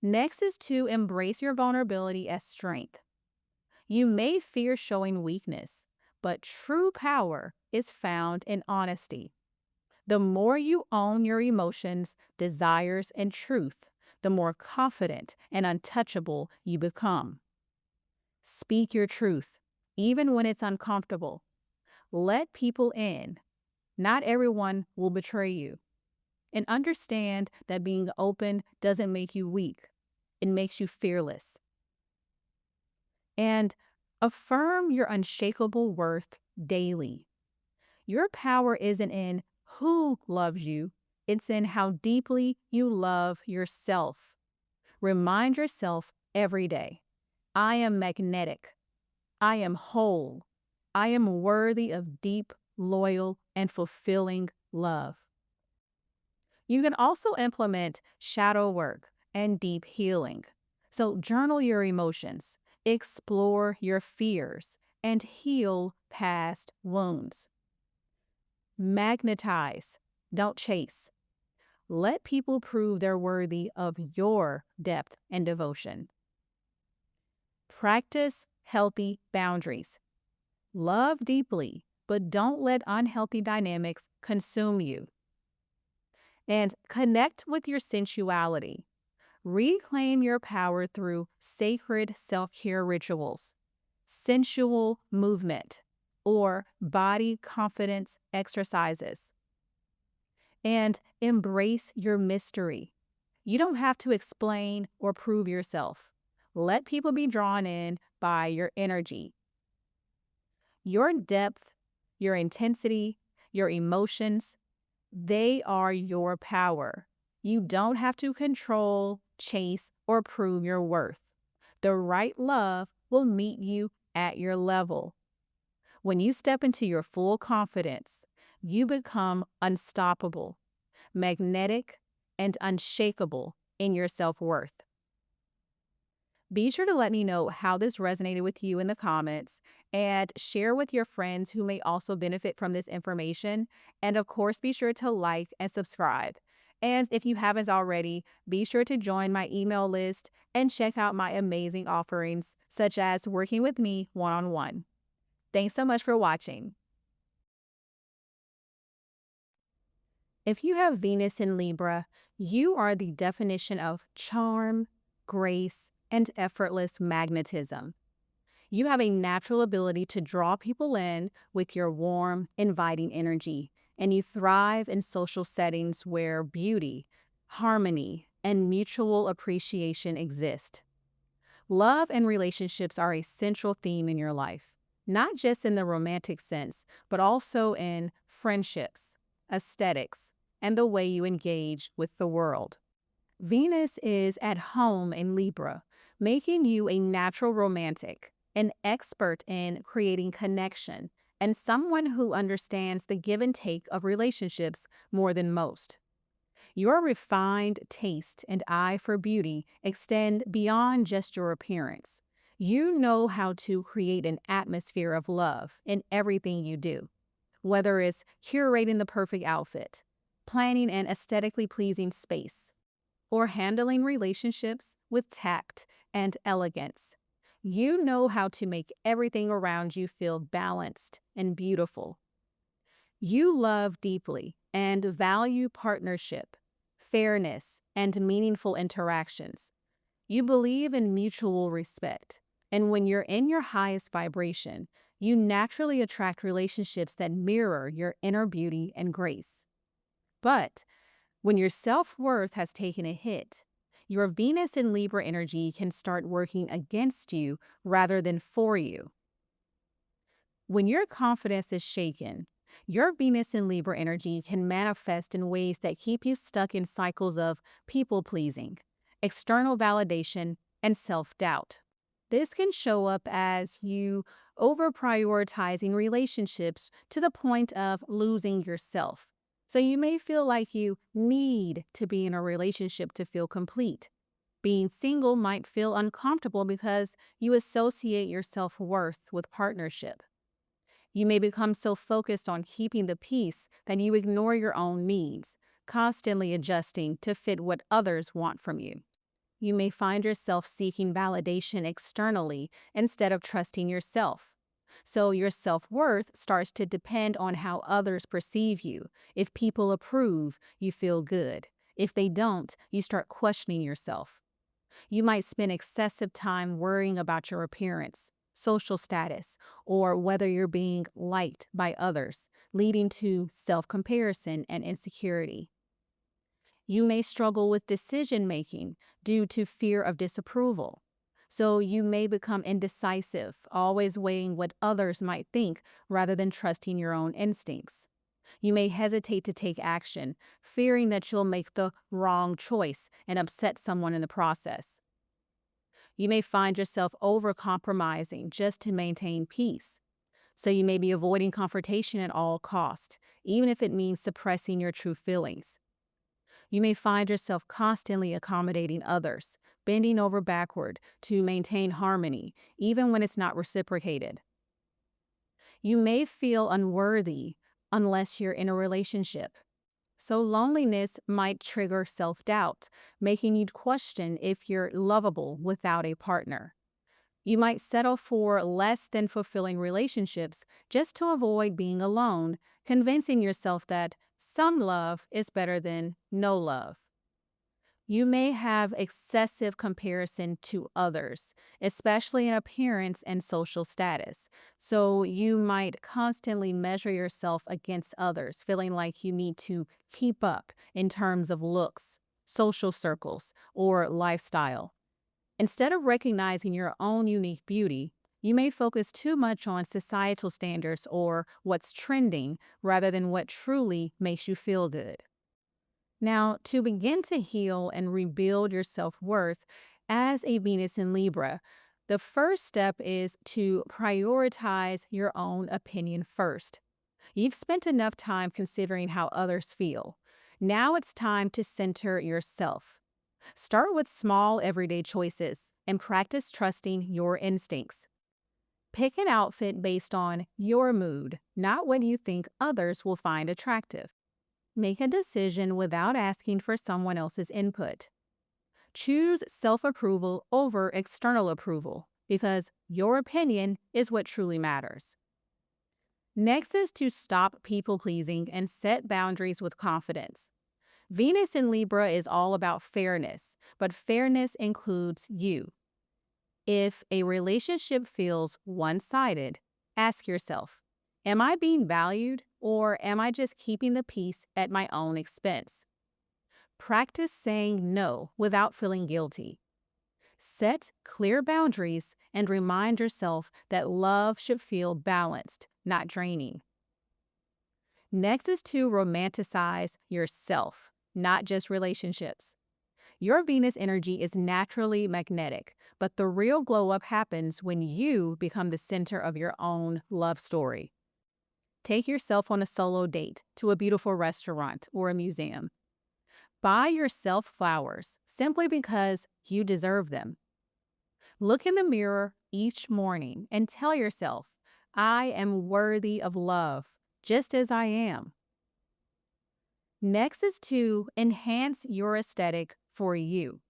Next is to embrace your vulnerability as strength. You may fear showing weakness, but true power is found in honesty. The more you own your emotions, desires, and truth, the more confident and untouchable you become. Speak your truth, even when it's uncomfortable. Let people in. Not everyone will betray you. And understand that being open doesn't make you weak. It makes you fearless. And affirm your unshakable worth daily. Your power isn't in who loves you, it's in how deeply you love yourself. Remind yourself every day, I am magnetic. I am whole. I am worthy of deep, loyal, and fulfilling love. You can also implement shadow work and deep healing. So journal your emotions, explore your fears, and heal past wounds. Magnetize, don't chase. Let people prove they're worthy of your depth and devotion. Practice healthy boundaries. Love deeply, but don't let unhealthy dynamics consume you. And connect with your sensuality. Reclaim your power through sacred self-care rituals, sensual movement, or body confidence exercises. And embrace your mystery. You don't have to explain or prove yourself. Let people be drawn in by your energy. Your depth, your intensity, your emotions, they are your power. You don't have to control, chase, or prove your worth. The right love will meet you at your level. When you step into your full confidence, you become unstoppable, magnetic, and unshakable in your self-worth. Be sure to let me know how this resonated with you in the comments and share with your friends who may also benefit from this information. And of course, be sure to like and subscribe. And if you haven't already, be sure to join my email list and check out my amazing offerings, such as working with me one-on-one. Thanks so much for watching. If you have Venus in Libra, you are the definition of charm, grace, and effortless magnetism. You have a natural ability to draw people in with your warm, inviting energy, and you thrive in social settings where beauty, harmony, and mutual appreciation exist. Love and relationships are a central theme in your life, not just in the romantic sense, but also in friendships, aesthetics, and the way you engage with the world. Venus is at home in Libra, making you a natural romantic, an expert in creating connection, and someone who understands the give and take of relationships more than most. Your refined taste and eye for beauty extend beyond just your appearance. You know how to create an atmosphere of love in everything you do, whether it's curating the perfect outfit, planning an aesthetically pleasing space, or handling relationships with tact and elegance. You know how to make everything around you feel balanced and beautiful. You love deeply and value partnership, fairness, and meaningful interactions. You believe in mutual respect. And when you're in your highest vibration, you naturally attract relationships that mirror your inner beauty and grace. But when your self-worth has taken a hit, your Venus in Libra energy can start working against you rather than for you. When your confidence is shaken, your Venus in Libra energy can manifest in ways that keep you stuck in cycles of people-pleasing, external validation, and self-doubt. This can show up as you over-prioritizing relationships to the point of losing yourself. So you may feel like you need to be in a relationship to feel complete. Being single might feel uncomfortable because you associate your self-worth with partnership. You may become so focused on keeping the peace that you ignore your own needs, constantly adjusting to fit what others want from you. You may find yourself seeking validation externally instead of trusting yourself. So your self-worth starts to depend on how others perceive you. If people approve, you feel good. If they don't, you start questioning yourself. You might spend excessive time worrying about your appearance, social status, or whether you're being liked by others, leading to self-comparison and insecurity. You may struggle with decision-making due to fear of disapproval. So you may become indecisive, always weighing what others might think rather than trusting your own instincts. You may hesitate to take action, fearing that you'll make the wrong choice and upset someone in the process. You may find yourself over-compromising just to maintain peace. So you may be avoiding confrontation at all cost, even if it means suppressing your true feelings. You may find yourself constantly accommodating others, bending over backward to maintain harmony, even when it's not reciprocated. You may feel unworthy unless you're in a relationship. So loneliness might trigger self-doubt, making you question if you're lovable without a partner. You might settle for less than fulfilling relationships just to avoid being alone, convincing yourself that some love is better than no love. You may have excessive comparison to others, especially in appearance and social status. So you might constantly measure yourself against others, feeling like you need to keep up in terms of looks, social circles, or lifestyle. Instead of recognizing your own unique beauty, you may focus too much on societal standards or what's trending rather than what truly makes you feel good. Now, to begin to heal and rebuild your self-worth as a Venus in Libra, the first step is to prioritize your own opinion first. You've spent enough time considering how others feel. Now it's time to center yourself. Start with small everyday choices and practice trusting your instincts. Pick an outfit based on your mood, not what you think others will find attractive. Make a decision without asking for someone else's input. Choose self-approval over external approval because your opinion is what truly matters. Next is to stop people-pleasing and set boundaries with confidence. Venus in Libra is all about fairness, but fairness includes you. If a relationship feels one-sided, ask yourself, am I being valued or am I just keeping the peace at my own expense? Practice saying no without feeling guilty. Set clear boundaries and remind yourself that love should feel balanced, not draining. Next is to romanticize yourself, not just relationships. Your Venus energy is naturally magnetic, but the real glow up happens when you become the center of your own love story. Take yourself on a solo date to a beautiful restaurant or a museum. Buy yourself flowers simply because you deserve them. Look in the mirror each morning and tell yourself, I am worthy of love, just as I am. Next is to enhance your aesthetic for you.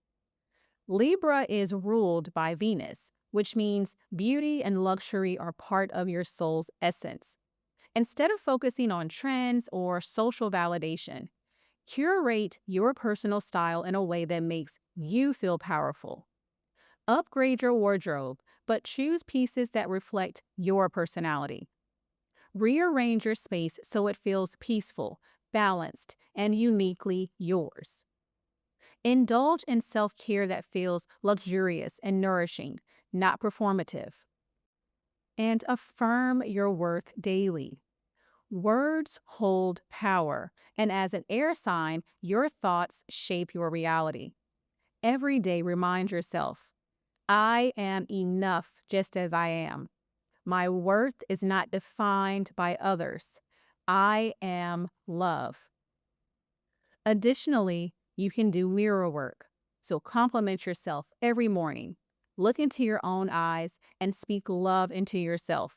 Libra is ruled by Venus, which means beauty and luxury are part of your soul's essence. Instead of focusing on trends or social validation, curate your personal style in a way that makes you feel powerful. Upgrade your wardrobe, but choose pieces that reflect your personality. Rearrange your space so it feels peaceful, balanced, and uniquely yours. Indulge in self-care that feels luxurious and nourishing, not performative. And affirm your worth daily. Words hold power, and as an air sign, your thoughts shape your reality. Every day, remind yourself, I am enough just as I am. My worth is not defined by others. I am love. Additionally, you can do mirror work. So compliment yourself every morning. Look into your own eyes and speak love into yourself.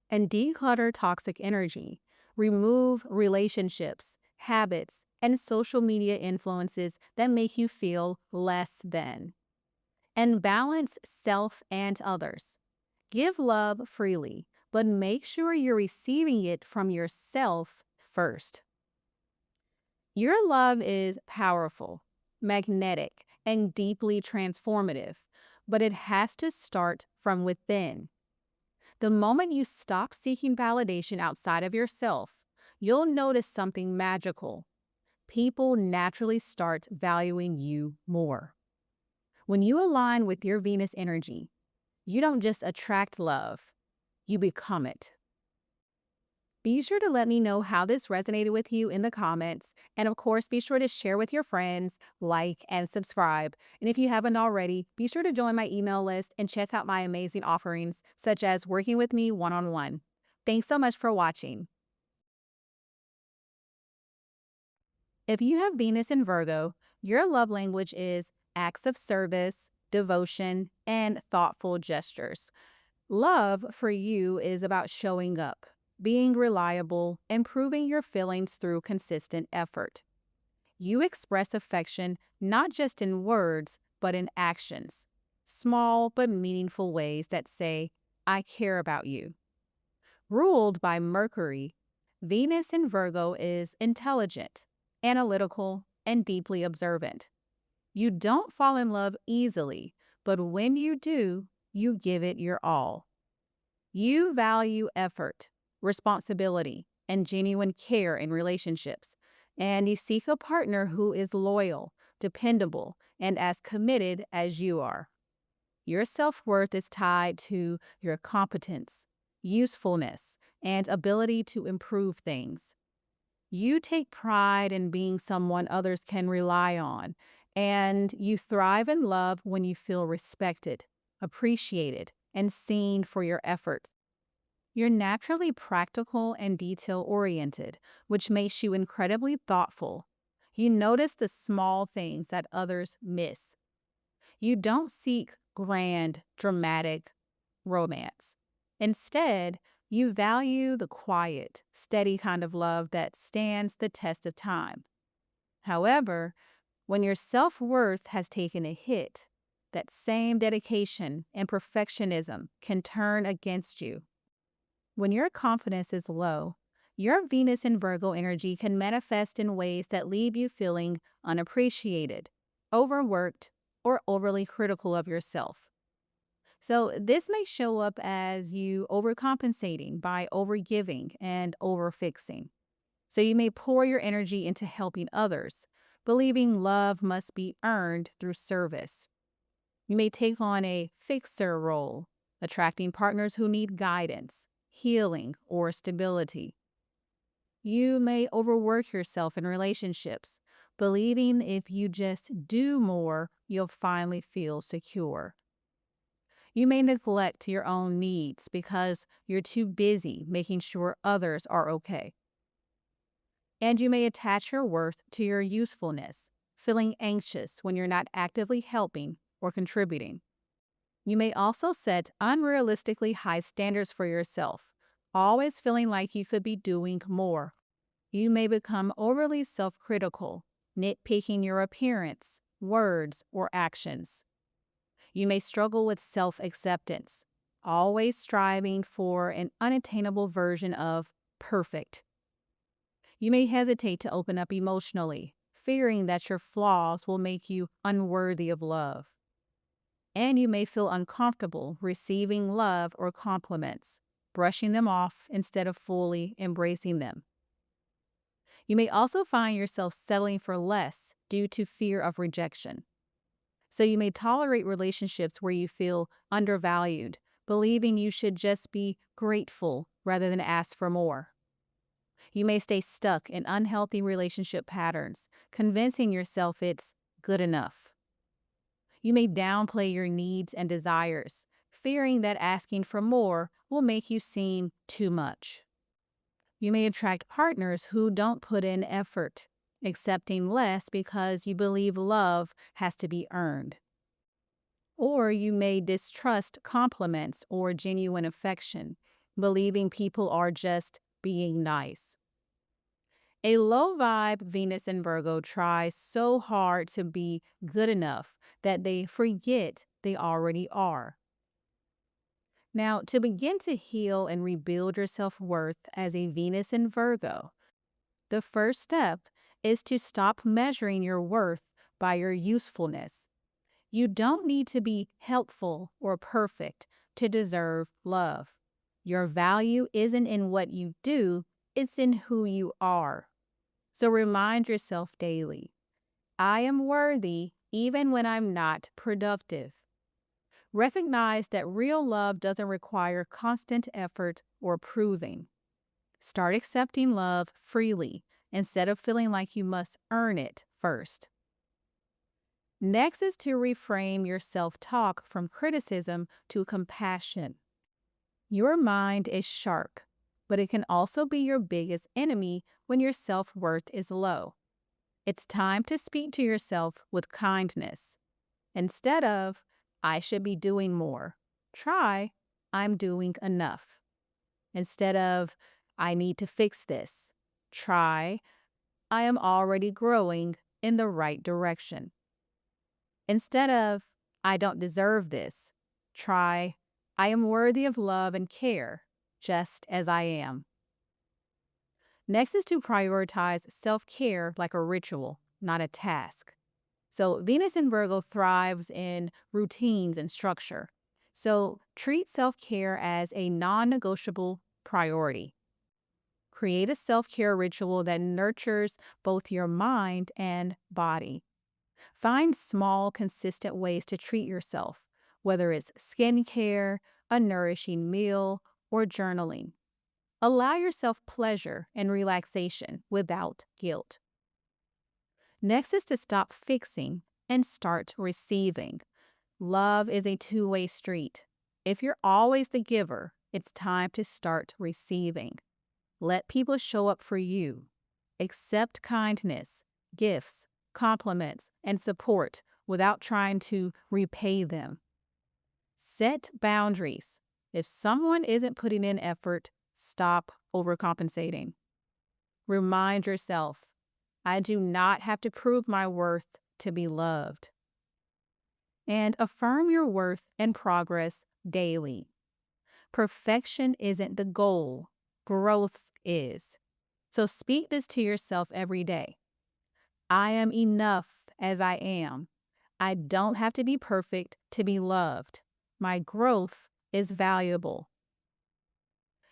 And declutter toxic energy. Remove relationships, habits, and social media influences that make you feel less than. And balance self and others. Give love freely, but make sure you're receiving it from yourself first. Your love is powerful, magnetic, and deeply transformative, but it has to start from within. The moment you stop seeking validation outside of yourself, you'll notice something magical. People naturally start valuing you more. When you align with your Venus energy, you don't just attract love, you become it. Be sure to let me know how this resonated with you in the comments. And of course, be sure to share with your friends, like, and subscribe. And if you haven't already, be sure to join my email list and check out my amazing offerings, such as working with me one-on-one. Thanks so much for watching. If you have Venus in Virgo, your love language is acts of service, devotion, and thoughtful gestures. Love for you is about showing up, being reliable, and proving your feelings through consistent effort. You express affection not just in words, but in actions. Small but meaningful ways that say, I care about you. Ruled by Mercury, Venus in Virgo is intelligent, analytical, and deeply observant. You don't fall in love easily, but when you do, you give it your all. You value effort, responsibility, and genuine care in relationships, and you seek a partner who is loyal, dependable, and as committed as you are. Your self-worth is tied to your competence, usefulness, and ability to improve things. You take pride in being someone others can rely on, and you thrive in love when you feel respected, appreciated, and seen for your efforts. You're naturally practical and detail-oriented, which makes you incredibly thoughtful. You notice the small things that others miss. You don't seek grand, dramatic romance. Instead, you value the quiet, steady kind of love that stands the test of time. However, when your self-worth has taken a hit, that same dedication and perfectionism can turn against you. When your confidence is low, your Venus in Virgo energy can manifest in ways that leave you feeling unappreciated, overworked, or overly critical of yourself. So this may show up as you overcompensating by overgiving and overfixing. So you may pour your energy into helping others, believing love must be earned through service. You may take on a fixer role, attracting partners who need guidance, healing, or stability. You may overwork yourself in relationships, believing if you just do more, you'll finally feel secure. You may neglect your own needs because you're too busy making sure others are okay. And you may attach your worth to your usefulness, feeling anxious when you're not actively helping or contributing. You may also set unrealistically high standards for yourself, always feeling like you could be doing more. You may become overly self-critical, nitpicking your appearance, words, or actions. You may struggle with self-acceptance, always striving for an unattainable version of perfect. You may hesitate to open up emotionally, fearing that your flaws will make you unworthy of love. And you may feel uncomfortable receiving love or compliments, brushing them off instead of fully embracing them. You may also find yourself settling for less due to fear of rejection. So you may tolerate relationships where you feel undervalued, believing you should just be grateful rather than ask for more. You may stay stuck in unhealthy relationship patterns, convincing yourself it's good enough. You may downplay your needs and desires, fearing that asking for more will make you seem too much. You may attract partners who don't put in effort, accepting less because you believe love has to be earned. Or you may distrust compliments or genuine affection, believing people are just being nice. A low vibe Venus in Virgo tries so hard to be good enough that they forget they already are. Now, to begin to heal and rebuild your self-worth as a Venus in Virgo, the first step is to stop measuring your worth by your usefulness. You don't need to be helpful or perfect to deserve love. Your value isn't in what you do, it's in who you are. So remind yourself daily, I am worthy even when I'm not productive. Recognize that real love doesn't require constant effort or proving. Start accepting love freely instead of feeling like you must earn it first. Next is to reframe your self-talk from criticism to compassion. Your mind is sharp, but it can also be your biggest enemy when your self-worth is low. It's time to speak to yourself with kindness. Instead of, I should be doing more, try, I'm doing enough. Instead of, I need to fix this, try, I am already growing in the right direction. Instead of, I don't deserve this, try, I am worthy of love and care, just as I am. Next is to prioritize self-care like a ritual, not a task. So Venus in Virgo thrives in routines and structure. So treat self-care as a non-negotiable priority. Create a self-care ritual that nurtures both your mind and body. Find small, consistent ways to treat yourself, whether it's skincare, a nourishing meal, or journaling. Allow yourself pleasure and relaxation without guilt. Next is to stop fixing and start receiving. Love is a two-way street. If you're always the giver, it's time to start receiving. Let people show up for you. Accept kindness, gifts, compliments, and support without trying to repay them. Set boundaries. If someone isn't putting in effort, stop overcompensating. Remind yourself, I do not have to prove my worth to be loved. And affirm your worth and progress daily. Perfection isn't the goal, growth is. So speak this to yourself every day. I am enough as I am. I don't have to be perfect to be loved. My growth is valuable.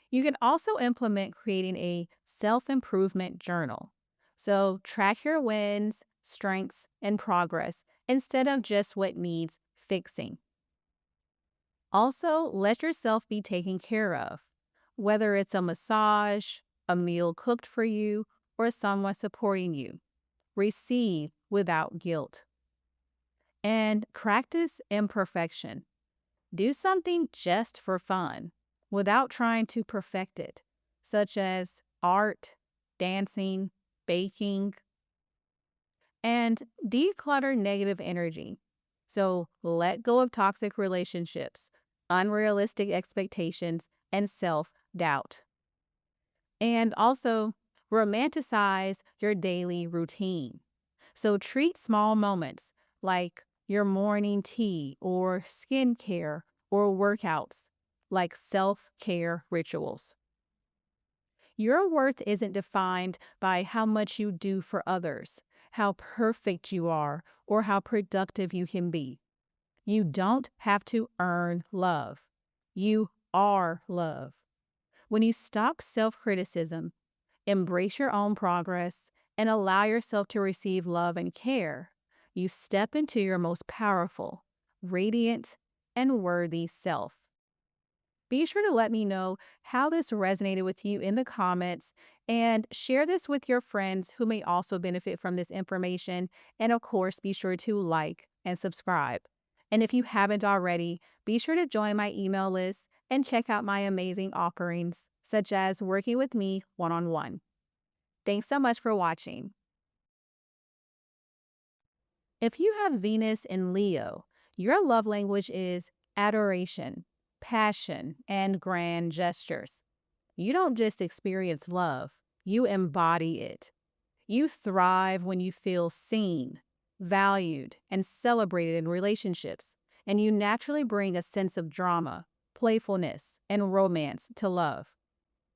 You can also implement creating a self-improvement journal. So track your wins, strengths, and progress instead of just what needs fixing. Also, let yourself be taken care of, whether it's a massage, a meal cooked for you, or someone supporting you. Receive without guilt. And practice imperfection. Do something just for fun, without trying to perfect it, such as art, dancing, baking. And declutter negative energy. So let go of toxic relationships, unrealistic expectations, and self-doubt. And also romanticize your daily routine. So treat small moments, like your morning tea or skincare or workouts, like self-care rituals. Your worth isn't defined by how much you do for others, how perfect you are, or how productive you can be. You don't have to earn love. You are love. When you stop self-criticism, embrace your own progress, and allow yourself to receive love and care, you step into your most powerful, radiant, and worthy self. Be sure to let me know how this resonated with you in the comments and share this with your friends who may also benefit from this information. And of course, be sure to like and subscribe. And if you haven't already, be sure to join my email list and check out my amazing offerings, such as working with me one-on-one. Thanks so much for watching. If you have Venus in Leo, your love language is adoration, passion, and grand gestures. You don't just experience love, you embody it. You thrive when you feel seen, valued, and celebrated in relationships, and you naturally bring a sense of drama, playfulness, and romance to love.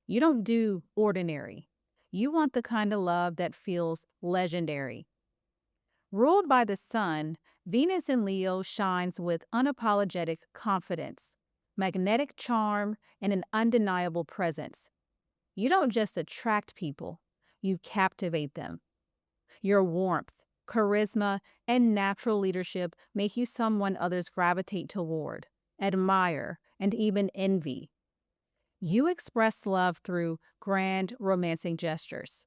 You don't do ordinary. You want the kind of love that feels legendary. Ruled by the sun, Venus in Leo shines with unapologetic confidence, magnetic charm, and an undeniable presence. You don't just attract people, you captivate them. Your warmth, charisma, and natural leadership make you someone others gravitate toward, admire, and even envy. You express love through grand romancing gestures,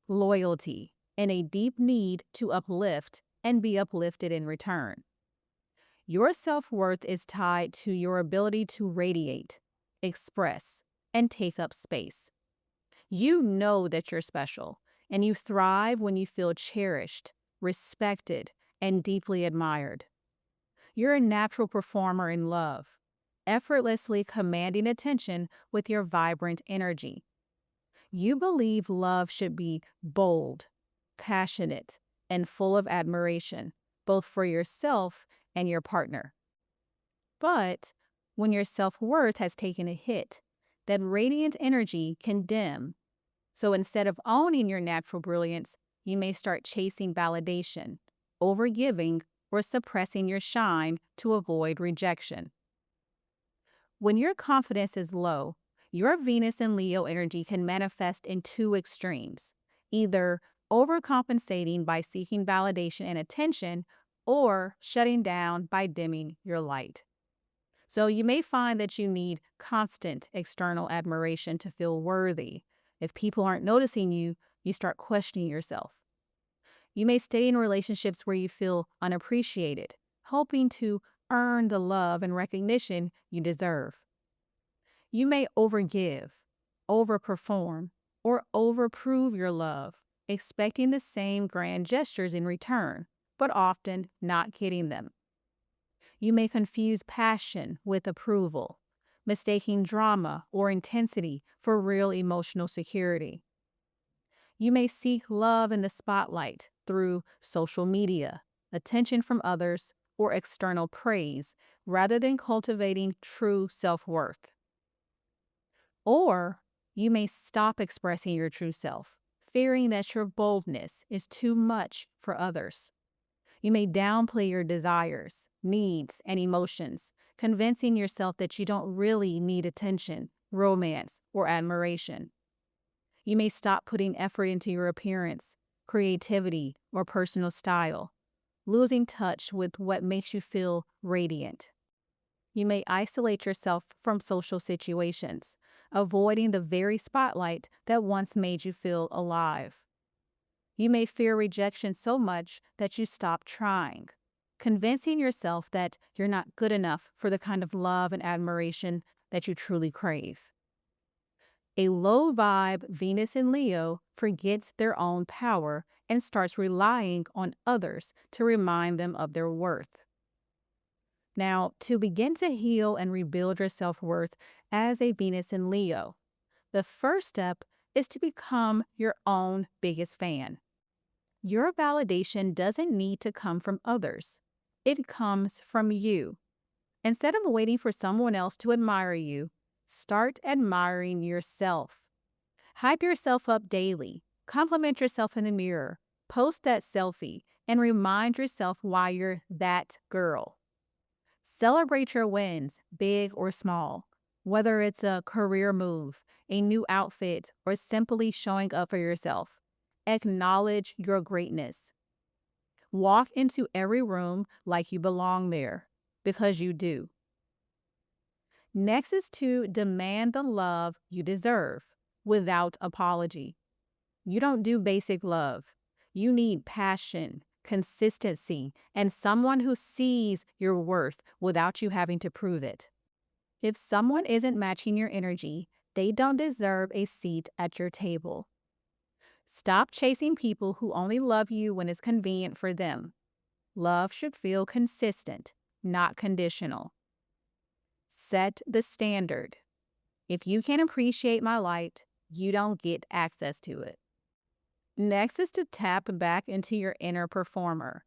loyalty, and a deep need to uplift and be uplifted in return. Your self-worth is tied to your ability to radiate, express, and take up space. You know that you're special, and you thrive when you feel cherished, respected, and deeply admired. You're a natural performer in love, effortlessly commanding attention with your vibrant energy. You believe love should be bold, passionate, and full of admiration, both for yourself and your partner. But when your self-worth has taken a hit, that radiant energy can dim. So instead of owning your natural brilliance, you may start chasing validation, overgiving, or suppressing your shine to avoid rejection. When your confidence is low, your Venus and Leo energy can manifest in two extremes, either overcompensating by seeking validation and attention, or shutting down by dimming your light. So you may find that you need constant external admiration to feel worthy. If people aren't noticing you, you start questioning yourself. You may stay in relationships where you feel unappreciated, hoping to earn the love and recognition you deserve. You may overgive, overperform, or overprove your love, expecting the same grand gestures in return, but often not getting them. You may confuse passion with approval, mistaking drama or intensity for real emotional security. You may seek love in the spotlight through social media, attention from others, or external praise, rather than cultivating true self-worth. Or you may stop expressing your true self, fearing that your boldness is too much for others. You may downplay your desires, needs, and emotions, convincing yourself that you don't really need attention, romance, or admiration. You may stop putting effort into your appearance, creativity, or personal style, losing touch with what makes you feel radiant. You may isolate yourself from social situations, avoiding the very spotlight that once made you feel alive. You may fear rejection so much that you stop trying, convincing yourself that you're not good enough for the kind of love and admiration that you truly crave. A low vibe Venus in Leo forgets their own power and starts relying on others to remind them of their worth. Now, to begin to heal and rebuild your self-worth as a Venus in Leo, the first step is to become your own biggest fan. Your validation doesn't need to come from others. It comes from you. Instead of waiting for someone else to admire you, start admiring yourself. Hype yourself up daily. Compliment yourself in the mirror. Post that selfie and remind yourself why you're that girl. Celebrate your wins, big or small, whether it's a career move, a new outfit, or simply showing up for yourself. Acknowledge your greatness. Walk into every room like you belong there, because you do. Next is to demand the love you deserve without apology. You don't do basic love. You need passion, consistency, and someone who sees your worth without you having to prove it. If someone isn't matching your energy, they don't deserve a seat at your table. Stop chasing people who only love you when it's convenient for them. Love should feel consistent, not conditional. Set the standard. If you can't appreciate my light, you don't get access to it. Next is to tap back into your inner performer.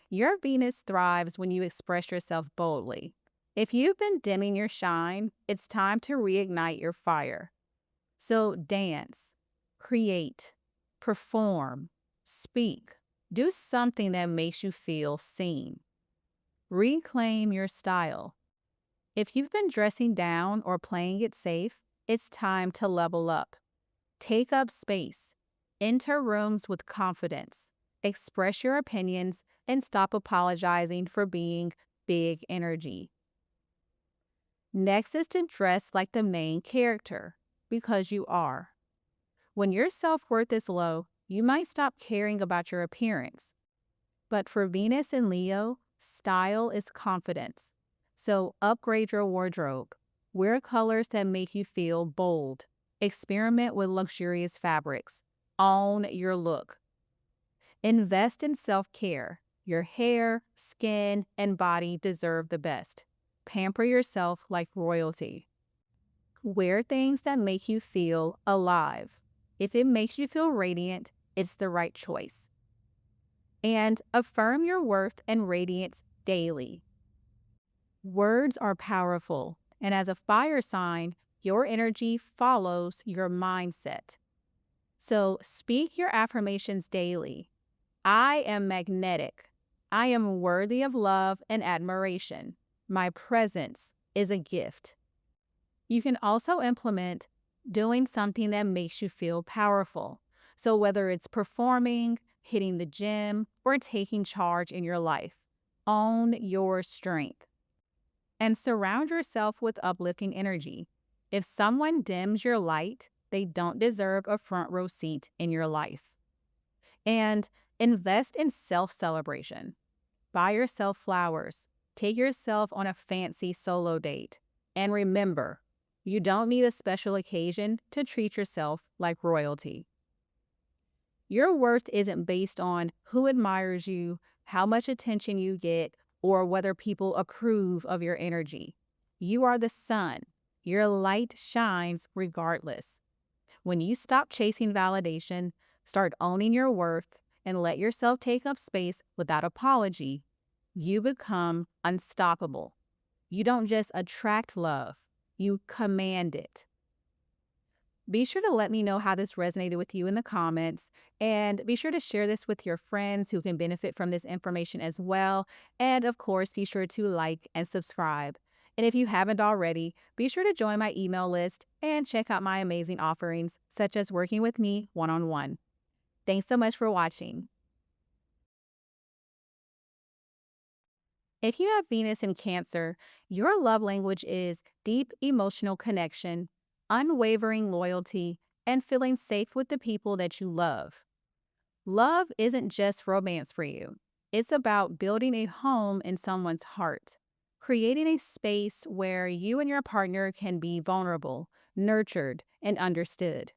Your Venus thrives when you express yourself boldly. If you've been dimming your shine, it's time to reignite your fire. So dance, create, perform, speak. Do something that makes you feel seen. Reclaim your style. If you've been dressing down or playing it safe, it's time to level up. Take up space. Enter rooms with confidence. Express your opinions and stop apologizing for being big energy. Next is to dress like the main character, because you are. When your self-worth is low, you might stop caring about your appearance. But for Venus and Leo, style is confidence. So upgrade your wardrobe. Wear colors that make you feel bold. Experiment with luxurious fabrics. Own your look. Invest in self-care. Your hair, skin, and body deserve the best. Pamper yourself like royalty. Wear things that make you feel alive. If it makes you feel radiant, it's the right choice. And affirm your worth and radiance daily. Words are powerful, and as a fire sign, your energy follows your mindset. So speak your affirmations daily. I am magnetic. I am worthy of love and admiration. My presence is a gift. You can also implement doing something that makes you feel powerful. So whether it's performing, hitting the gym, or taking charge in your life, own your strength. And surround yourself with uplifting energy. If someone dims your light, they don't deserve a front row seat in your life. And invest in self-celebration. Buy yourself flowers. Take yourself on a fancy solo date. And remember, you don't need a special occasion to treat yourself like royalty. Your worth isn't based on who admires you, how much attention you get, or whether people approve of your energy. You are the sun. Your light shines regardless. When you stop chasing validation, start owning your worth, and let yourself take up space without apology, you become unstoppable. You don't just attract love, you command it. Be sure to let me know how this resonated with you in the comments, and be sure to share this with your friends who can benefit from this information as well. And of course, be sure to like and subscribe. And if you haven't already, be sure to join my email list and check out my amazing offerings, such as working with me one-on-one. Thanks so much for watching. If you have Venus in Cancer, your love language is deep emotional connection, unwavering loyalty, and feeling safe with the people that you love. Love isn't just romance for you. It's about building a home in someone's heart, creating a space where you and your partner can be vulnerable, nurtured, and understood.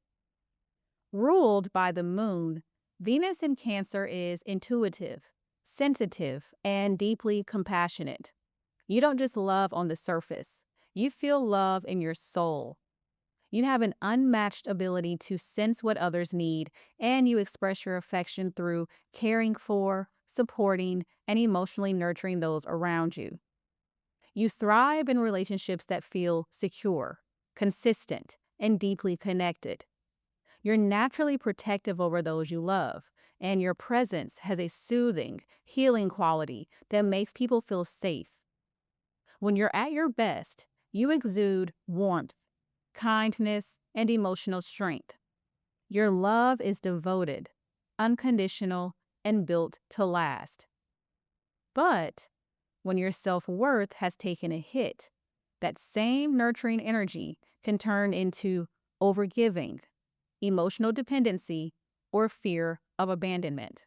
Ruled by the moon, Venus in Cancer is intuitive, sensitive, and deeply compassionate. You don't just love on the surface. You feel love in your soul. You have an unmatched ability to sense what others need, and you express your affection through caring for, supporting, and emotionally nurturing those around you. You thrive in relationships that feel secure, consistent, and deeply connected. You're naturally protective over those you love, and your presence has a soothing, healing quality that makes people feel safe. When you're at your best, you exude warmth, kindness, and emotional strength. Your love is devoted, unconditional, and built to last. But when your self-worth has taken a hit, that same nurturing energy can turn into overgiving, emotional dependency, or fear of abandonment.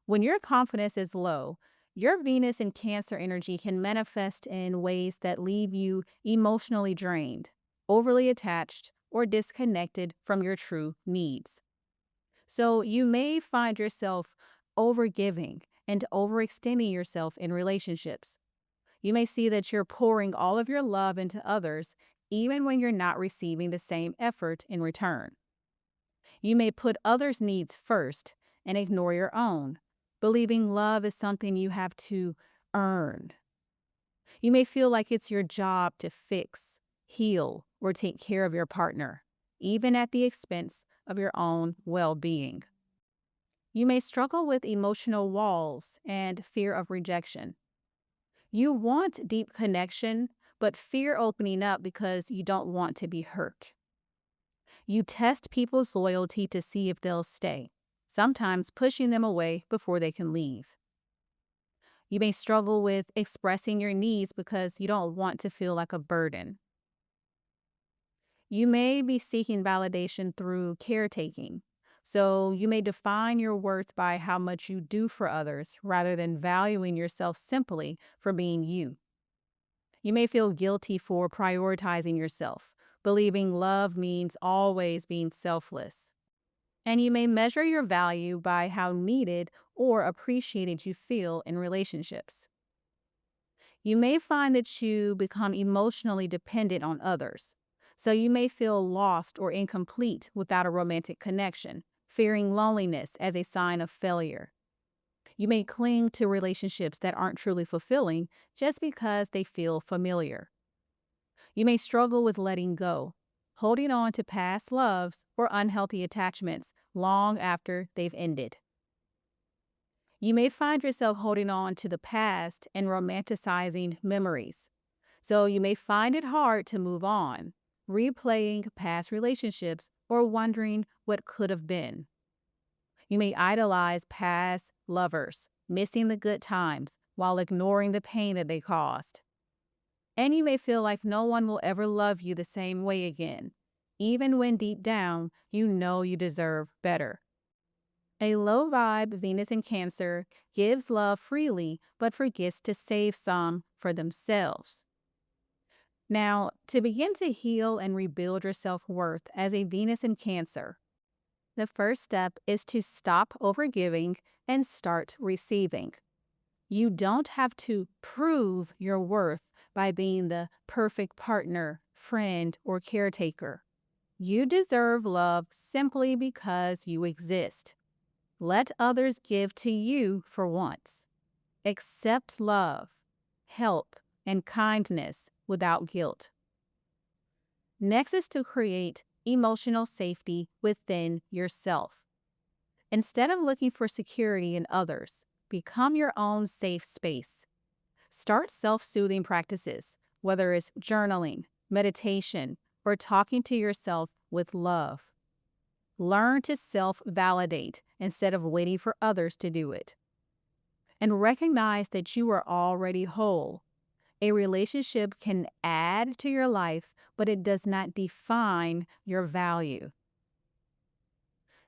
When your confidence is low, your Venus and Cancer energy can manifest in ways that leave you emotionally drained, overly attached, or disconnected from your true needs. So you may find yourself overgiving and overextending yourself in relationships. You may see that you're pouring all of your love into others, even when you're not receiving the same effort in return. You may put others' needs first and ignore your own, believing love is something you have to earn. You may feel like it's your job to fix, heal, or take care of your partner, even at the expense of your own well-being. You may struggle with emotional walls and fear of rejection. You want deep connection, but fear opening up because you don't want to be hurt. You test people's loyalty to see if they'll stay, sometimes pushing them away before they can leave. You may struggle with expressing your needs because you don't want to feel like a burden. You may be seeking validation through caretaking, so you may define your worth by how much you do for others rather than valuing yourself simply for being you. You may feel guilty for prioritizing yourself, believing love means always being selfless. And you may measure your value by how needed or appreciated you feel in relationships. You may find that you become emotionally dependent on others. So you may feel lost or incomplete without a romantic connection, fearing loneliness as a sign of failure. You may cling to relationships that aren't truly fulfilling just because they feel familiar. You may struggle with letting go, holding on to past loves or unhealthy attachments long after they've ended. You may find yourself holding on to the past and romanticizing memories. So you may find it hard to move on, replaying past relationships or wondering what could have been. You may idolize past lovers, missing the good times while ignoring the pain that they caused. And you may feel like no one will ever love you the same way again, even when deep down you know you deserve better. A low vibe Venus in Cancer gives love freely but forgets to save some for themselves. Now, to begin to heal and rebuild your self-worth as a Venus in Cancer, the first step is to stop overgiving and start receiving. You don't have to prove your worth by being the perfect partner, friend, or caretaker. You deserve love simply because you exist. Let others give to you for once. Accept love, help, and kindness without guilt. Next is to create emotional safety within yourself. Instead of looking for security in others, become your own safe space. Start self-soothing practices, whether it's journaling, meditation, or talking to yourself with love. Learn to self-validate instead of waiting for others to do it. And recognize that you are already whole. A relationship can add to your life, but it does not define your value.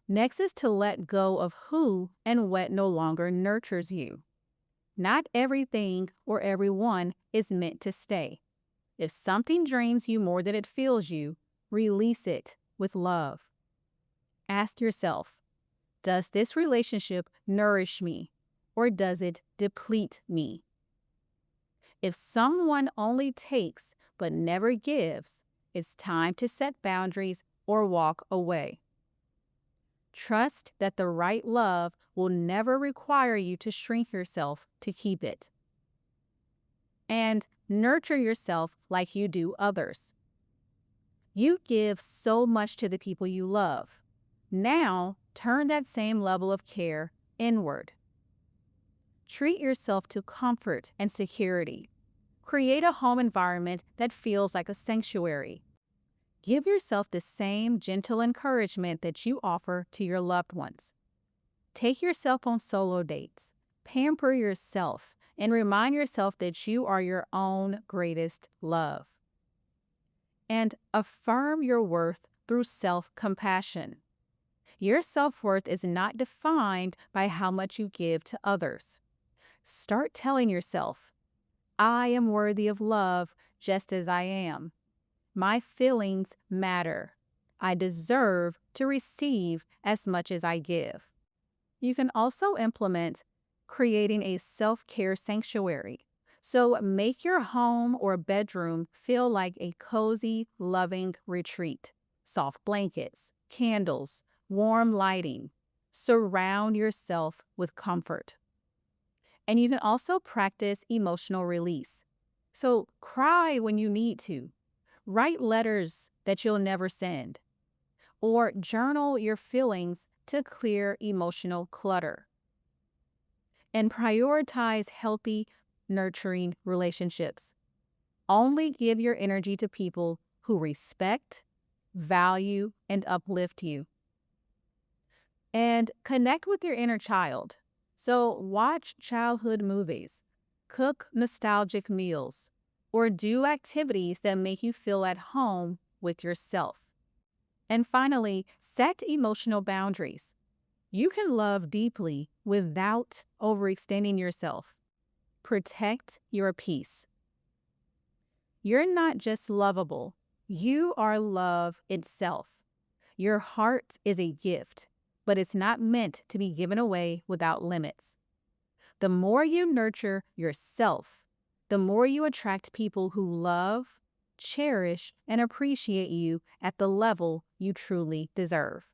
Next is to let go of who and what no longer nurtures you. Not everything or everyone is meant to stay. If something drains you more than it fills you, release it with love. Ask yourself, does this relationship nourish me or does it deplete me? If someone only takes but never gives, it's time to set boundaries or walk away. Trust that the right love will never require you to shrink yourself to keep it. And nurture yourself like you do others. You give so much to the people you love. Now, turn that same level of care inward. Treat yourself to comfort and security. Create a home environment that feels like a sanctuary. Give yourself the same gentle encouragement that you offer to your loved ones. Take yourself on solo dates. Pamper yourself and remind yourself that you are your own greatest love. And affirm your worth through self-compassion. Your self-worth is not defined by how much you give to others. Start telling yourself, I am worthy of love just as I am. My feelings matter. I deserve to receive as much as I give. You can also implement creating a self-care sanctuary. So make your home or bedroom feel like a cozy, loving retreat. Soft blankets, candles, warm lighting. Surround yourself with comfort. And you can also practice emotional release. So cry when you need to. Write letters that you'll never send. Or journal your feelings to clear emotional clutter. And prioritize healthy, nurturing relationships. Only give your energy to people who respect, value, and uplift you. And connect with your inner child. So watch childhood movies, cook nostalgic meals, or do activities that make you feel at home with yourself. And finally, set emotional boundaries. You can love deeply without overextending yourself. Protect your peace. You're not just lovable, you are love itself. Your heart is a gift, but it's not meant to be given away without limits. The more you nurture yourself, the more you attract people who love, cherish, and appreciate you at the level you truly deserve.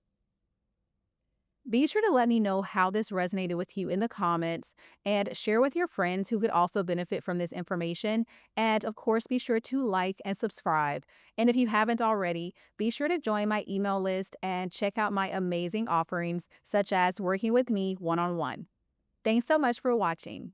Be sure to let me know how this resonated with you in the comments and share with your friends who could also benefit from this information. And of course, be sure to like and subscribe. And if you haven't already, be sure to join my email list and check out my amazing offerings, such as working with me one-on-one. Thanks so much for watching.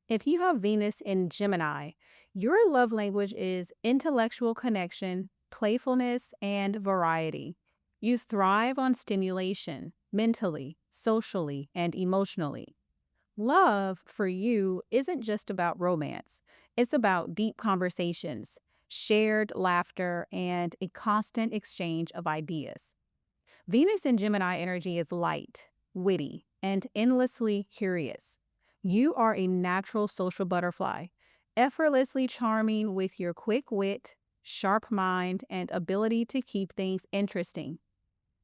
If you have Venus in Gemini, your love language is intellectual connection, playfulness, and variety. You thrive on stimulation, mentally, socially, and emotionally. Love for you isn't just about romance. It's about deep conversations, shared laughter, and a constant exchange of ideas. Venus in Gemini energy is light, witty, and endlessly curious. You are a natural social butterfly, effortlessly charming with your quick wit, sharp mind, and ability to keep things interesting.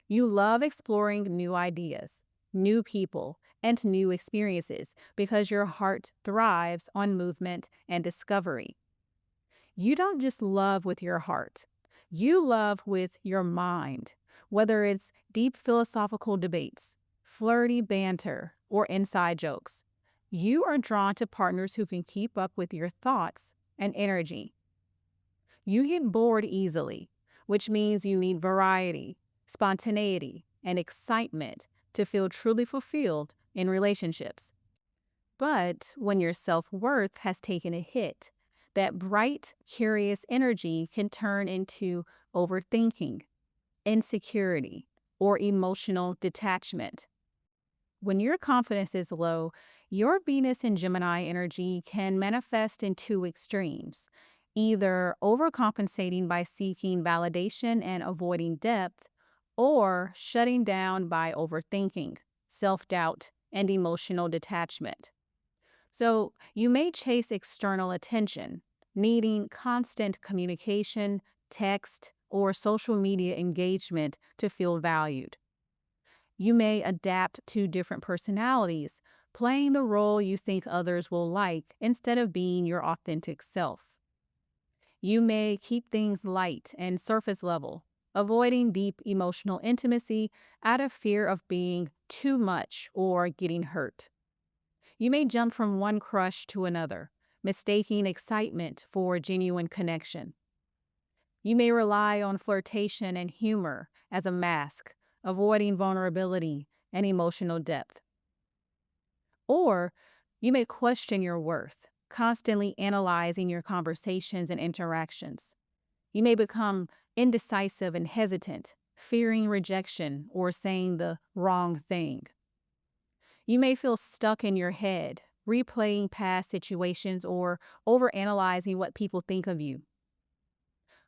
You love exploring new ideas, new people, and new experiences because your heart thrives on movement and discovery. You don't just love with your heart, you love with your mind, whether it's deep philosophical debates, flirty banter, or inside jokes. You are drawn to partners who can keep up with your thoughts and energy. You get bored easily, which means you need variety, spontaneity, and excitement to feel truly fulfilled in relationships. But when your self-worth has taken a hit, that bright, curious energy can turn into overthinking, insecurity, or emotional detachment. When your confidence is low, your Venus and Gemini energy can manifest in two extremes, either overcompensating by seeking validation and avoiding depth, or shutting down by overthinking, self-doubt, and emotional detachment. So you may chase external attention, needing constant communication, text, or social media engagement to feel valued. You may adapt to different personalities, playing the role you think others will like instead of being your authentic self. You may keep things light and surface level, avoiding deep emotional intimacy out of fear of being too much or getting hurt. You may jump from one crush to another, mistaking excitement for genuine connection. You may rely on flirtation and humor as a mask, avoiding vulnerability and emotional depth. Or you may question your worth, constantly analyzing your conversations and interactions. You may become indecisive and hesitant, fearing rejection or saying the wrong thing. You may feel stuck in your head, replaying past situations or overanalyzing what people think of you.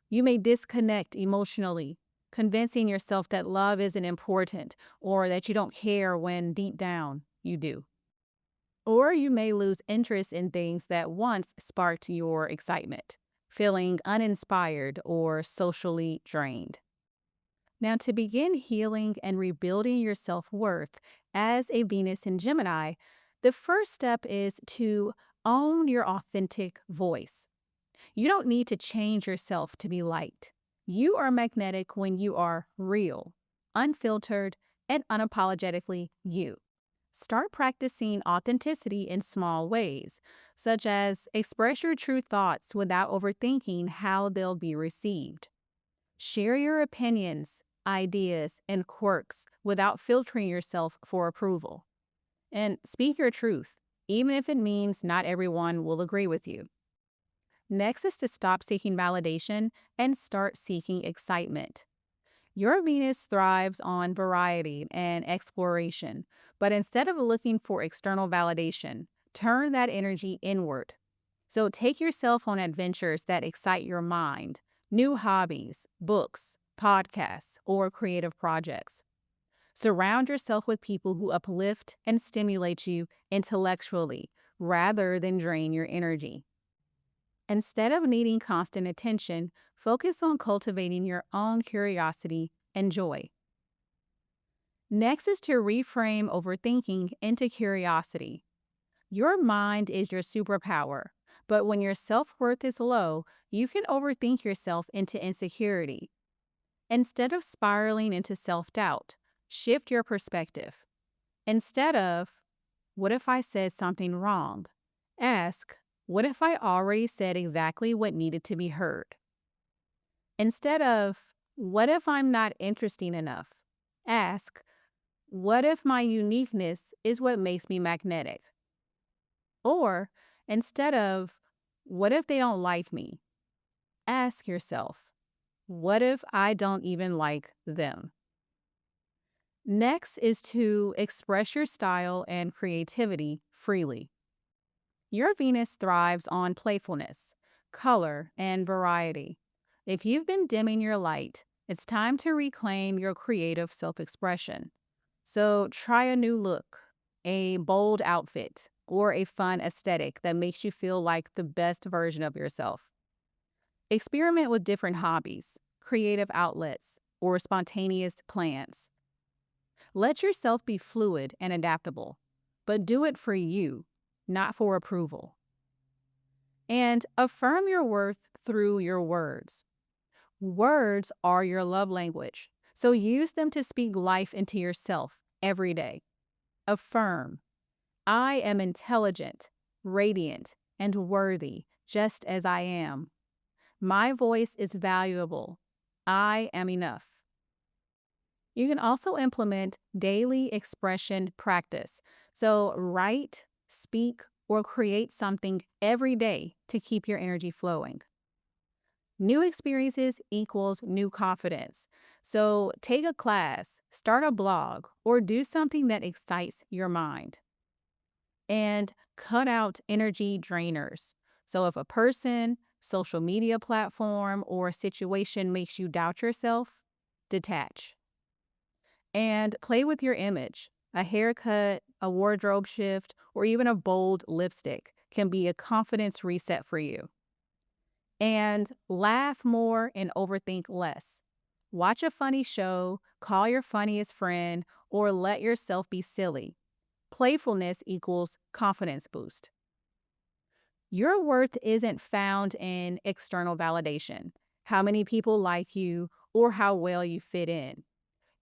You may disconnect emotionally, convincing yourself that love isn't important or that you don't care when deep down you do. Or you may lose interest in things that once sparked your excitement, feeling uninspired or socially drained. Now, to begin healing and rebuilding your self-worth as a Venus in Gemini, the first step is to own your authentic voice. You don't need to change yourself to be liked. You are magnetic when you are real, unfiltered, and unapologetically you. Start practicing authenticity in small ways, such as express your true thoughts without overthinking how they'll be received. Share your opinions, ideas, and quirks without filtering yourself for approval. And speak your truth, even if it means not everyone will agree with you. Next is to stop seeking validation and start seeking excitement. Your Venus thrives on variety and exploration, but instead of looking for external validation, turn that energy inward. So take yourself on adventures that excite your mind, new hobbies, books, podcasts, or creative projects. Surround yourself with people who uplift and stimulate you intellectually rather than drain your energy. Instead of needing constant attention, focus on cultivating your own curiosity and joy. Next is to reframe overthinking into curiosity. Your mind is your superpower, but when your self-worth is low, you can overthink yourself into insecurity. Instead of spiraling into self-doubt, shift your perspective. Instead of, what if I said something wrong? Ask, what if I already said exactly what needed to be heard? Instead of, what if I'm not interesting enough? Ask, what if my uniqueness is what makes me magnetic? Or instead of, what if they don't like me? Ask yourself, what if I don't even like them? Next is to express your style and creativity freely. Your Venus thrives on playfulness, color, and variety. If you've been dimming your light, it's time to reclaim your creative self-expression. So try a new look, a bold outfit, or a fun aesthetic that makes you feel like the best version of yourself. Experiment with different hobbies, creative outlets, or spontaneous plans. Let yourself be fluid and adaptable, but do it for you, not for approval. And affirm your worth through your words. Words are your love language, so use them to speak life into yourself every day. Affirm, I am intelligent, radiant, and worthy just as I am. My voice is valuable. I am enough. You can also implement daily expression practice. So write, speak, or create something every day to keep your energy flowing. New experiences equals new confidence. So take a class, start a blog, or do something that excites your mind. And cut out energy drainers. So if a person, social media platform, or situation makes you doubt yourself, detach. And play with your image. A haircut, a wardrobe shift, or even a bold lipstick can be a confidence reset for you. And laugh more and overthink less. Watch a funny show, call your funniest friend, or let yourself be silly. Playfulness equals confidence boost. Your worth isn't found in external validation, how many people like you, or how well you fit in.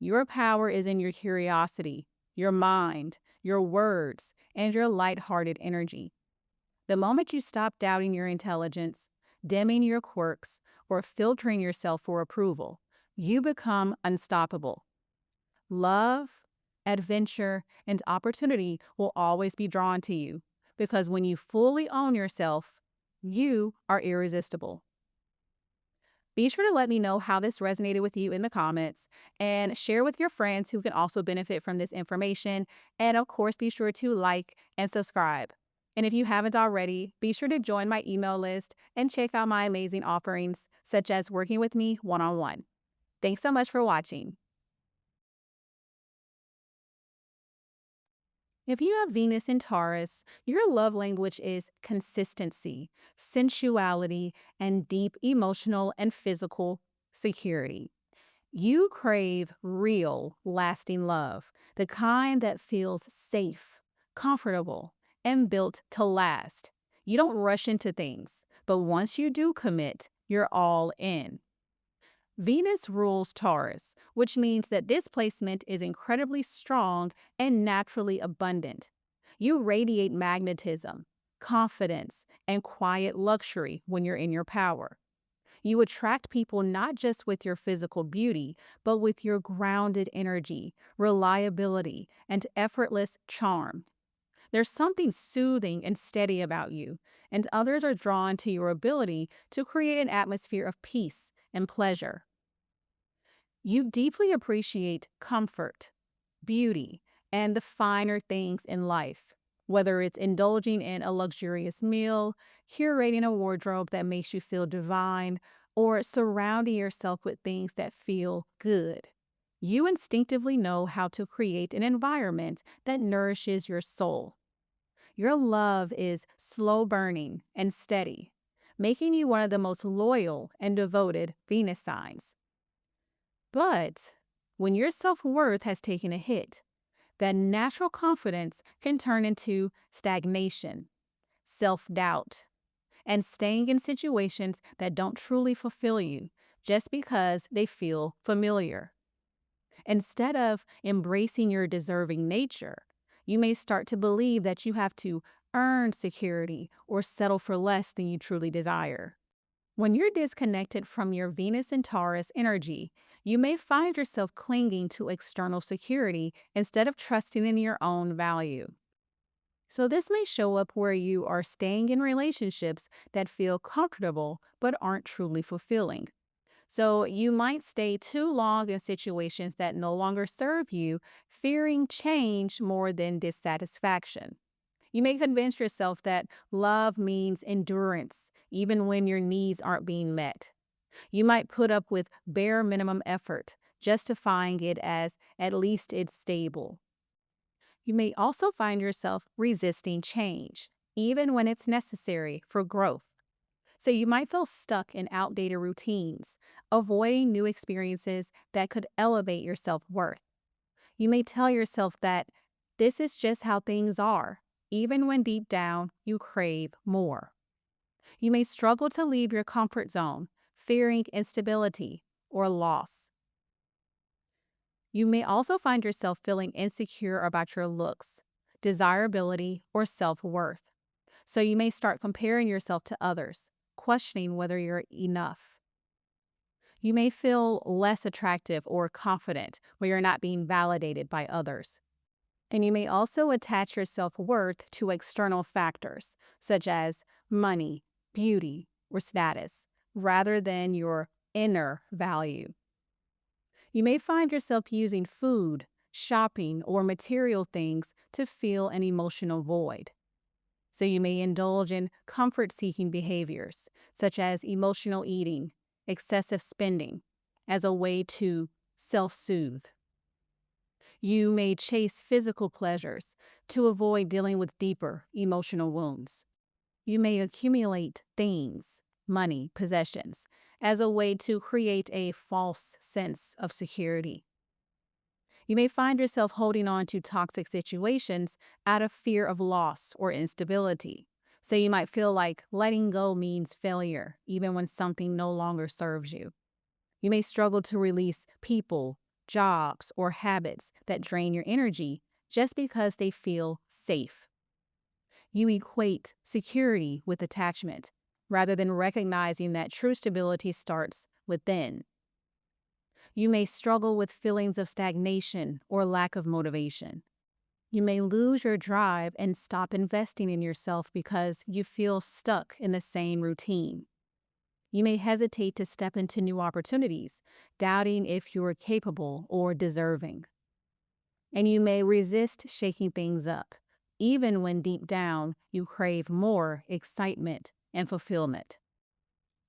Your power is in your curiosity, your mind, your words, and your lighthearted energy. The moment you stop doubting your intelligence, dimming your quirks, or filtering yourself for approval, you become unstoppable. Love, adventure, and opportunity will always be drawn to you because when you fully own yourself, you are irresistible. Be sure to let me know how this resonated with you in the comments and share with your friends who can also benefit from this information. And of course, be sure to like and subscribe. And if you haven't already, be sure to join my email list and check out my amazing offerings, such as working with me one-on-one. Thanks so much for watching. If you have Venus in Taurus, your love language is consistency, sensuality, and deep emotional and physical security. You crave real, lasting love, the kind that feels safe, comfortable, and built to last. You don't rush into things, but once you do commit, you're all in. Venus rules Taurus, which means that this placement is incredibly strong and naturally abundant. You radiate magnetism, confidence, and quiet luxury when you're in your power. You attract people not just with your physical beauty, but with your grounded energy, reliability, and effortless charm. There's something soothing and steady about you, and others are drawn to your ability to create an atmosphere of peace and pleasure. You deeply appreciate comfort, beauty, and the finer things in life, whether it's indulging in a luxurious meal, curating a wardrobe that makes you feel divine, or surrounding yourself with things that feel good. You instinctively know how to create an environment that nourishes your soul. Your love is slow burning and steady, making you one of the most loyal and devoted Venus signs. But when your self-worth has taken a hit, that natural confidence can turn into stagnation, self-doubt, and staying in situations that don't truly fulfill you just because they feel familiar. Instead of embracing your deserving nature, you may start to believe that you have to earn security or settle for less than you truly desire. When you're disconnected from your Venus and Taurus energy, you may find yourself clinging to external security instead of trusting in your own value. So this may show up where you are staying in relationships that feel comfortable but aren't truly fulfilling. So you might stay too long in situations that no longer serve you, fearing change more than dissatisfaction. You may convince yourself that love means endurance, even when your needs aren't being met. You might put up with bare minimum effort, justifying it as at least it's stable. You may also find yourself resisting change, even when it's necessary for growth. So you might feel stuck in outdated routines, avoiding new experiences that could elevate your self-worth. You may tell yourself that this is just how things are, even when deep down you crave more. You may struggle to leave your comfort zone, fearing instability or loss. You may also find yourself feeling insecure about your looks, desirability, or self-worth. So you may start comparing yourself to others, questioning whether you're enough. You may feel less attractive or confident when you're not being validated by others. And you may also attach your self-worth to external factors, such as money, beauty, or status, rather than your inner value. You may find yourself using food, shopping, or material things to fill an emotional void. So you may indulge in comfort-seeking behaviors, such as emotional eating, excessive spending, as a way to self-soothe. You may chase physical pleasures to avoid dealing with deeper emotional wounds. You may accumulate things, money, possessions, as a way to create a false sense of security. You may find yourself holding on to toxic situations out of fear of loss or instability. So you might feel like letting go means failure, even when something no longer serves you. You may struggle to release people, jobs, or habits that drain your energy just because they feel safe. You equate security with attachment, rather than recognizing that true stability starts within. You may struggle with feelings of stagnation or lack of motivation. You may lose your drive and stop investing in yourself because you feel stuck in the same routine. You may hesitate to step into new opportunities, doubting if you are capable or deserving. And you may resist shaking things up, even when deep down you crave more excitement and fulfillment.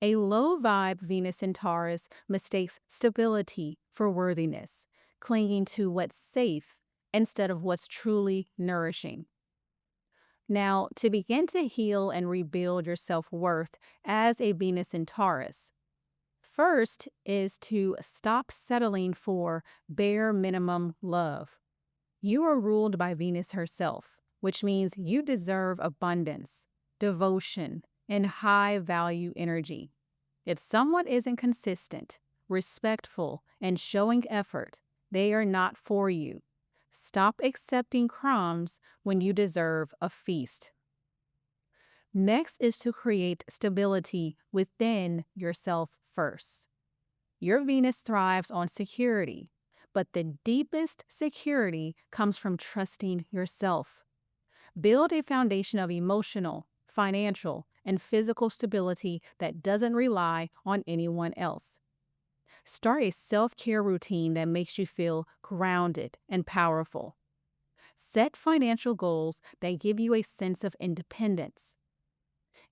A low vibe Venus in Taurus mistakes stability for worthiness, clinging to what's safe instead of what's truly nourishing. Now, to begin to heal and rebuild your self-worth as a Venus in Taurus, first is to stop settling for bare minimum love. You are ruled by Venus herself, which means you deserve abundance, devotion, and high value energy. If someone isn't consistent, respectful, and showing effort, they are not for you. Stop accepting crumbs when you deserve a feast. Next is to create stability within yourself first. Your Venus thrives on security, but the deepest security comes from trusting yourself. Build a foundation of emotional, financial, and physical stability that doesn't rely on anyone else. Start a self-care routine that makes you feel grounded and powerful. Set financial goals that give you a sense of independence.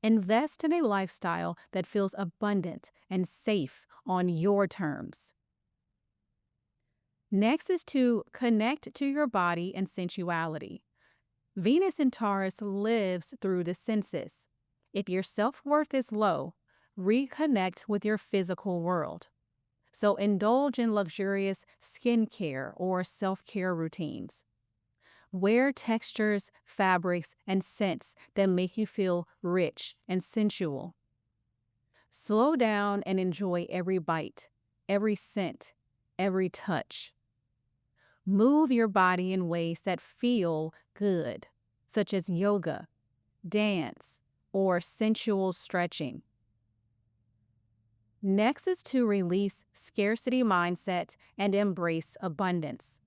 Invest in a lifestyle that feels abundant and safe on your terms. Next is to connect to your body and sensuality. Venus in Taurus lives through the senses. If your self-worth is low, reconnect with your physical world. So indulge in luxurious skincare or self-care routines. Wear textures, fabrics, and scents that make you feel rich and sensual. Slow down and enjoy every bite, every scent, every touch. Move your body in ways that feel good, such as yoga, dance, or sensual stretching. Next is to release scarcity mindset and embrace abundance.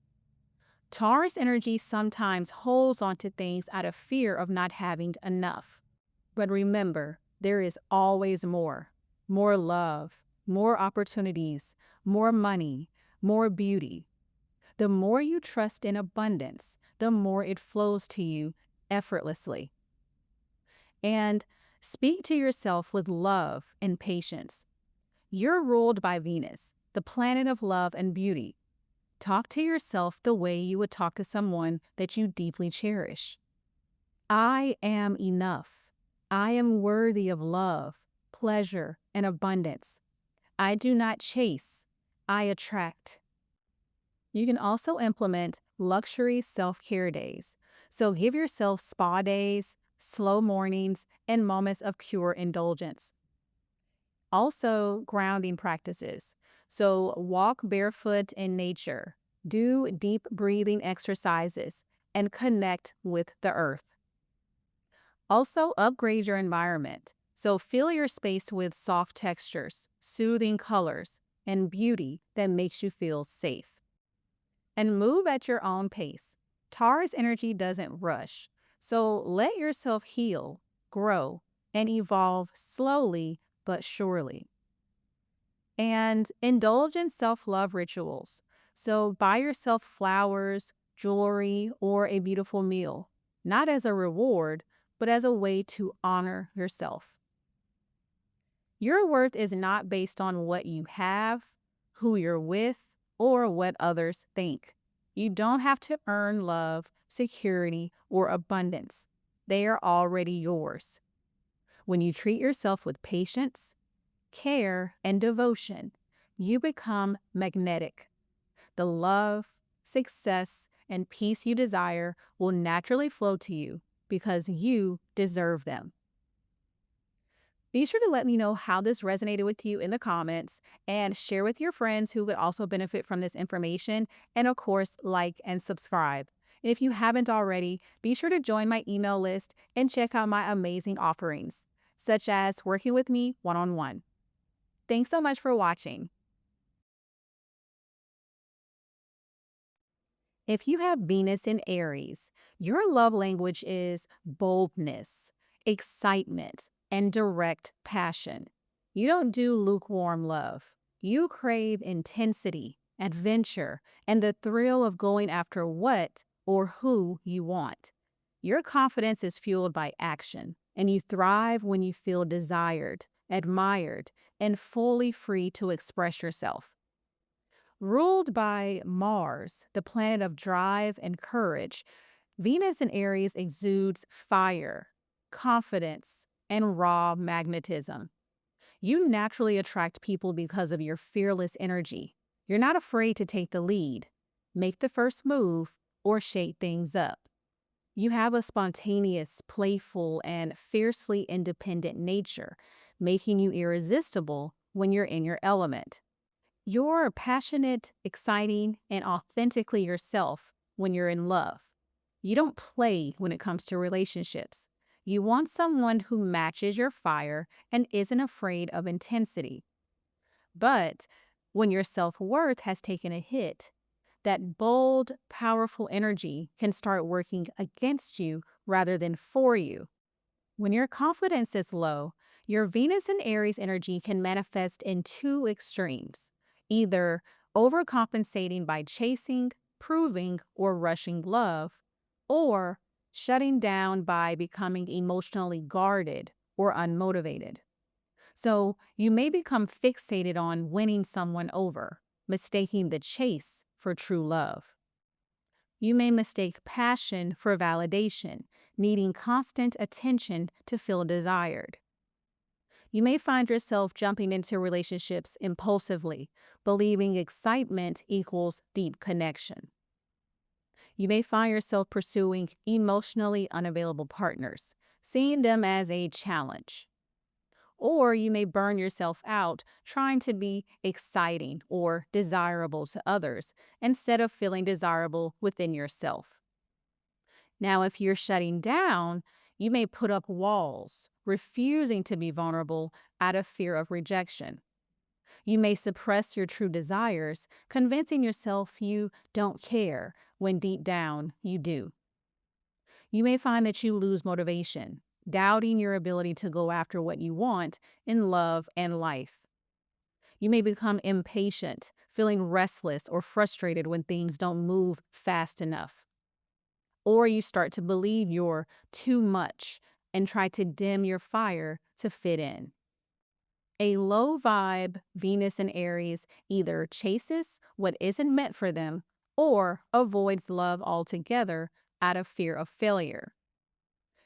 Taurus energy sometimes holds onto things out of fear of not having enough. But remember, there is always more. More love, more opportunities, more money, more beauty. The more you trust in abundance, the more it flows to you effortlessly. And speak to yourself with love and patience. You're ruled by Venus, the planet of love and beauty. Talk to yourself the way you would talk to someone that you deeply cherish. I am enough. I am worthy of love, pleasure, and abundance. I do not chase, I attract. You can also implement luxury self-care days. So give yourself spa days, slow mornings, and moments of pure indulgence. Also, grounding practices. So walk barefoot in nature, do deep breathing exercises, and connect with the earth. Also, upgrade your environment. So fill your space with soft textures, soothing colors, and beauty that makes you feel safe. And move at your own pace. Taurus energy doesn't rush. So let yourself heal, grow, and evolve slowly but surely. And indulge in self-love rituals. So buy yourself flowers, jewelry, or a beautiful meal, not as a reward, but as a way to honor yourself. Your worth is not based on what you have, who you're with, or what others think. You don't have to earn love, security, or abundance. They are already yours. When you treat yourself with patience, care, and devotion, you become magnetic. The love, success, and peace you desire will naturally flow to you because you deserve them. Be sure to let me know how this resonated with you in the comments and share with your friends who would also benefit from this information. And of course, like and subscribe. If you haven't already, be sure to join my email list and check out my amazing offerings, such as working with me one-on-one. Thanks so much for watching. If you have Venus in Aries, your love language is boldness, excitement, and direct passion. You don't do lukewarm love. You crave intensity, adventure, and the thrill of going after what or who you want. Your confidence is fueled by action, and you thrive when you feel desired, admired, and fully free to express yourself. Ruled by Mars, the planet of drive and courage, Venus in Aries exudes fire, confidence, and raw magnetism. You naturally attract people because of your fearless energy. You're not afraid to take the lead, make the first move, or shake things up. You have a spontaneous, playful, and fiercely independent nature, making you irresistible when you're in your element. You're passionate, exciting, and authentically yourself when you're in love. You don't play when it comes to relationships. You want someone who matches your fire and isn't afraid of intensity. But when your self-worth has taken a hit, that bold, powerful energy can start working against you rather than for you. When your confidence is low, your Venus and Aries energy can manifest in two extremes, either overcompensating by chasing, proving, or rushing love, or shutting down by becoming emotionally guarded or unmotivated. So you may become fixated on winning someone over, mistaking the chase for true love. You may mistake passion for validation, needing constant attention to feel desired. You may find yourself jumping into relationships impulsively, believing excitement equals deep connection. You may find yourself pursuing emotionally unavailable partners, seeing them as a challenge. Or you may burn yourself out trying to be exciting or desirable to others instead of feeling desirable within yourself. Now, if you're shutting down, you may put up walls, refusing to be vulnerable out of fear of rejection. You may suppress your true desires, convincing yourself you don't care when deep down you do. You may find that you lose motivation, doubting your ability to go after what you want in love and life. You may become impatient, feeling restless or frustrated when things don't move fast enough. Or you start to believe you're too much and try to dim your fire to fit in. A low vibe Venus in Aries either chases what isn't meant for them or avoids love altogether out of fear of failure.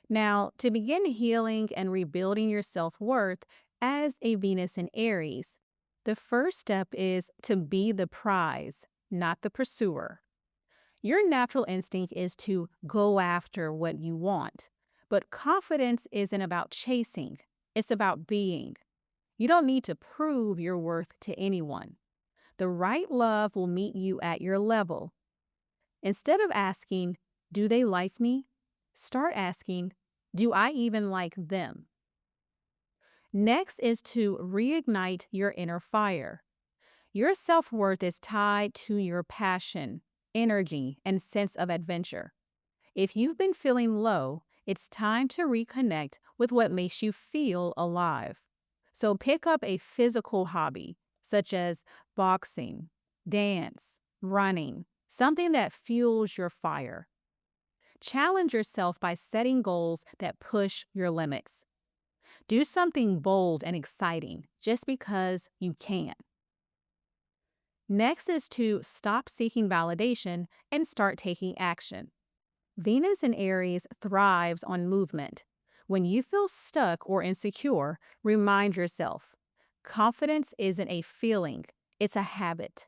Now, to begin healing and rebuilding your self-worth as a Venus in Aries, the first step is to be the prize, not the pursuer. Your natural instinct is to go after what you want, but confidence isn't about chasing, it's about being. You don't need to prove your worth to anyone. The right love will meet you at your level. Instead of asking, do they like me? Start asking, do I even like them? Next is to reignite your inner fire. Your self-worth is tied to your passion, energy, and sense of adventure. If you've been feeling low, it's time to reconnect with what makes you feel alive. So pick up a physical hobby, such as boxing, dance, running, something that fuels your fire. Challenge yourself by setting goals that push your limits. Do something bold and exciting just because you can. Next is to stop seeking validation and start taking action. Venus in Aries thrives on movement. When you feel stuck or insecure, remind yourself, confidence isn't a feeling, it's a habit.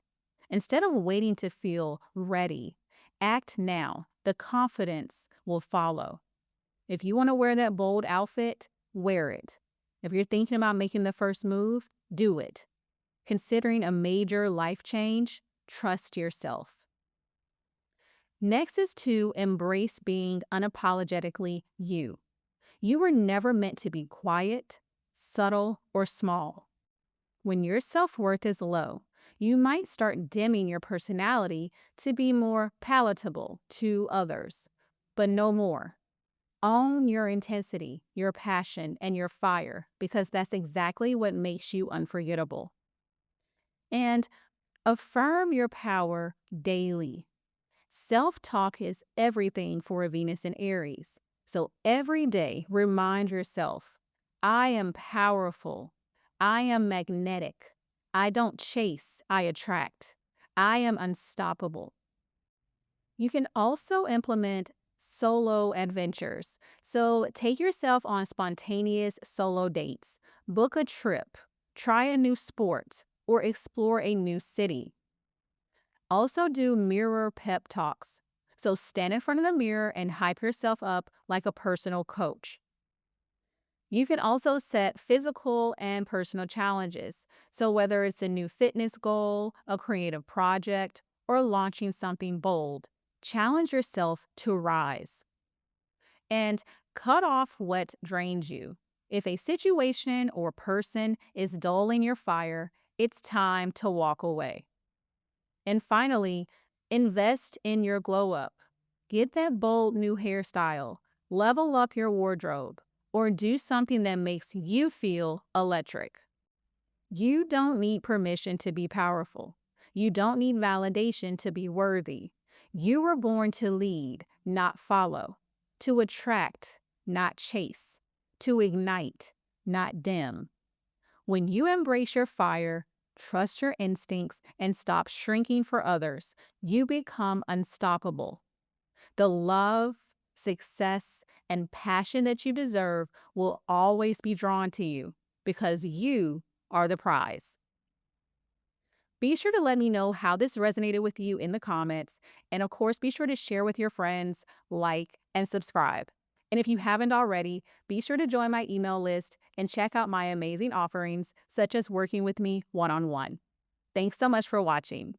Instead of waiting to feel ready, act now. The confidence will follow. If you want to wear that bold outfit, wear it. If you're thinking about making the first move, do it. Considering a major life change, trust yourself. Next is to embrace being unapologetically you. You were never meant to be quiet, subtle, or small. When your self-worth is low, you might start dimming your personality to be more palatable to others, but no more. Own your intensity, your passion, and your fire, because that's exactly what makes you unforgettable. And affirm your power daily. Self-talk is everything for a Venus in Aries. So every day, remind yourself, I am powerful. I am magnetic. I don't chase, I attract. I am unstoppable. You can also implement solo adventures. So take yourself on spontaneous solo dates, book a trip, try a new sport, or explore a new city. Also do mirror pep talks. So stand in front of the mirror and hype yourself up like a personal coach. You can also set physical and personal challenges. So whether it's a new fitness goal, a creative project, or launching something bold, challenge yourself to rise. And cut off what drains you. If a situation or person is dulling your fire, it's time to walk away. And finally, invest in your glow up. Get that bold new hairstyle, level up your wardrobe, or do something that makes you feel electric. You don't need permission to be powerful. You don't need validation to be worthy. You were born to lead, not follow, to attract, not chase, to ignite, not dim. When you embrace your fire, trust your instincts, and stop shrinking for others, you become unstoppable. The love, success, and passion that you deserve will always be drawn to you because you are the prize. Be sure to let me know how this resonated with you in the comments. And of course, be sure to share with your friends, like, and subscribe. And if you haven't already, be sure to join my email list and check out my amazing offerings, such as working with me one-on-one. Thanks so much for watching.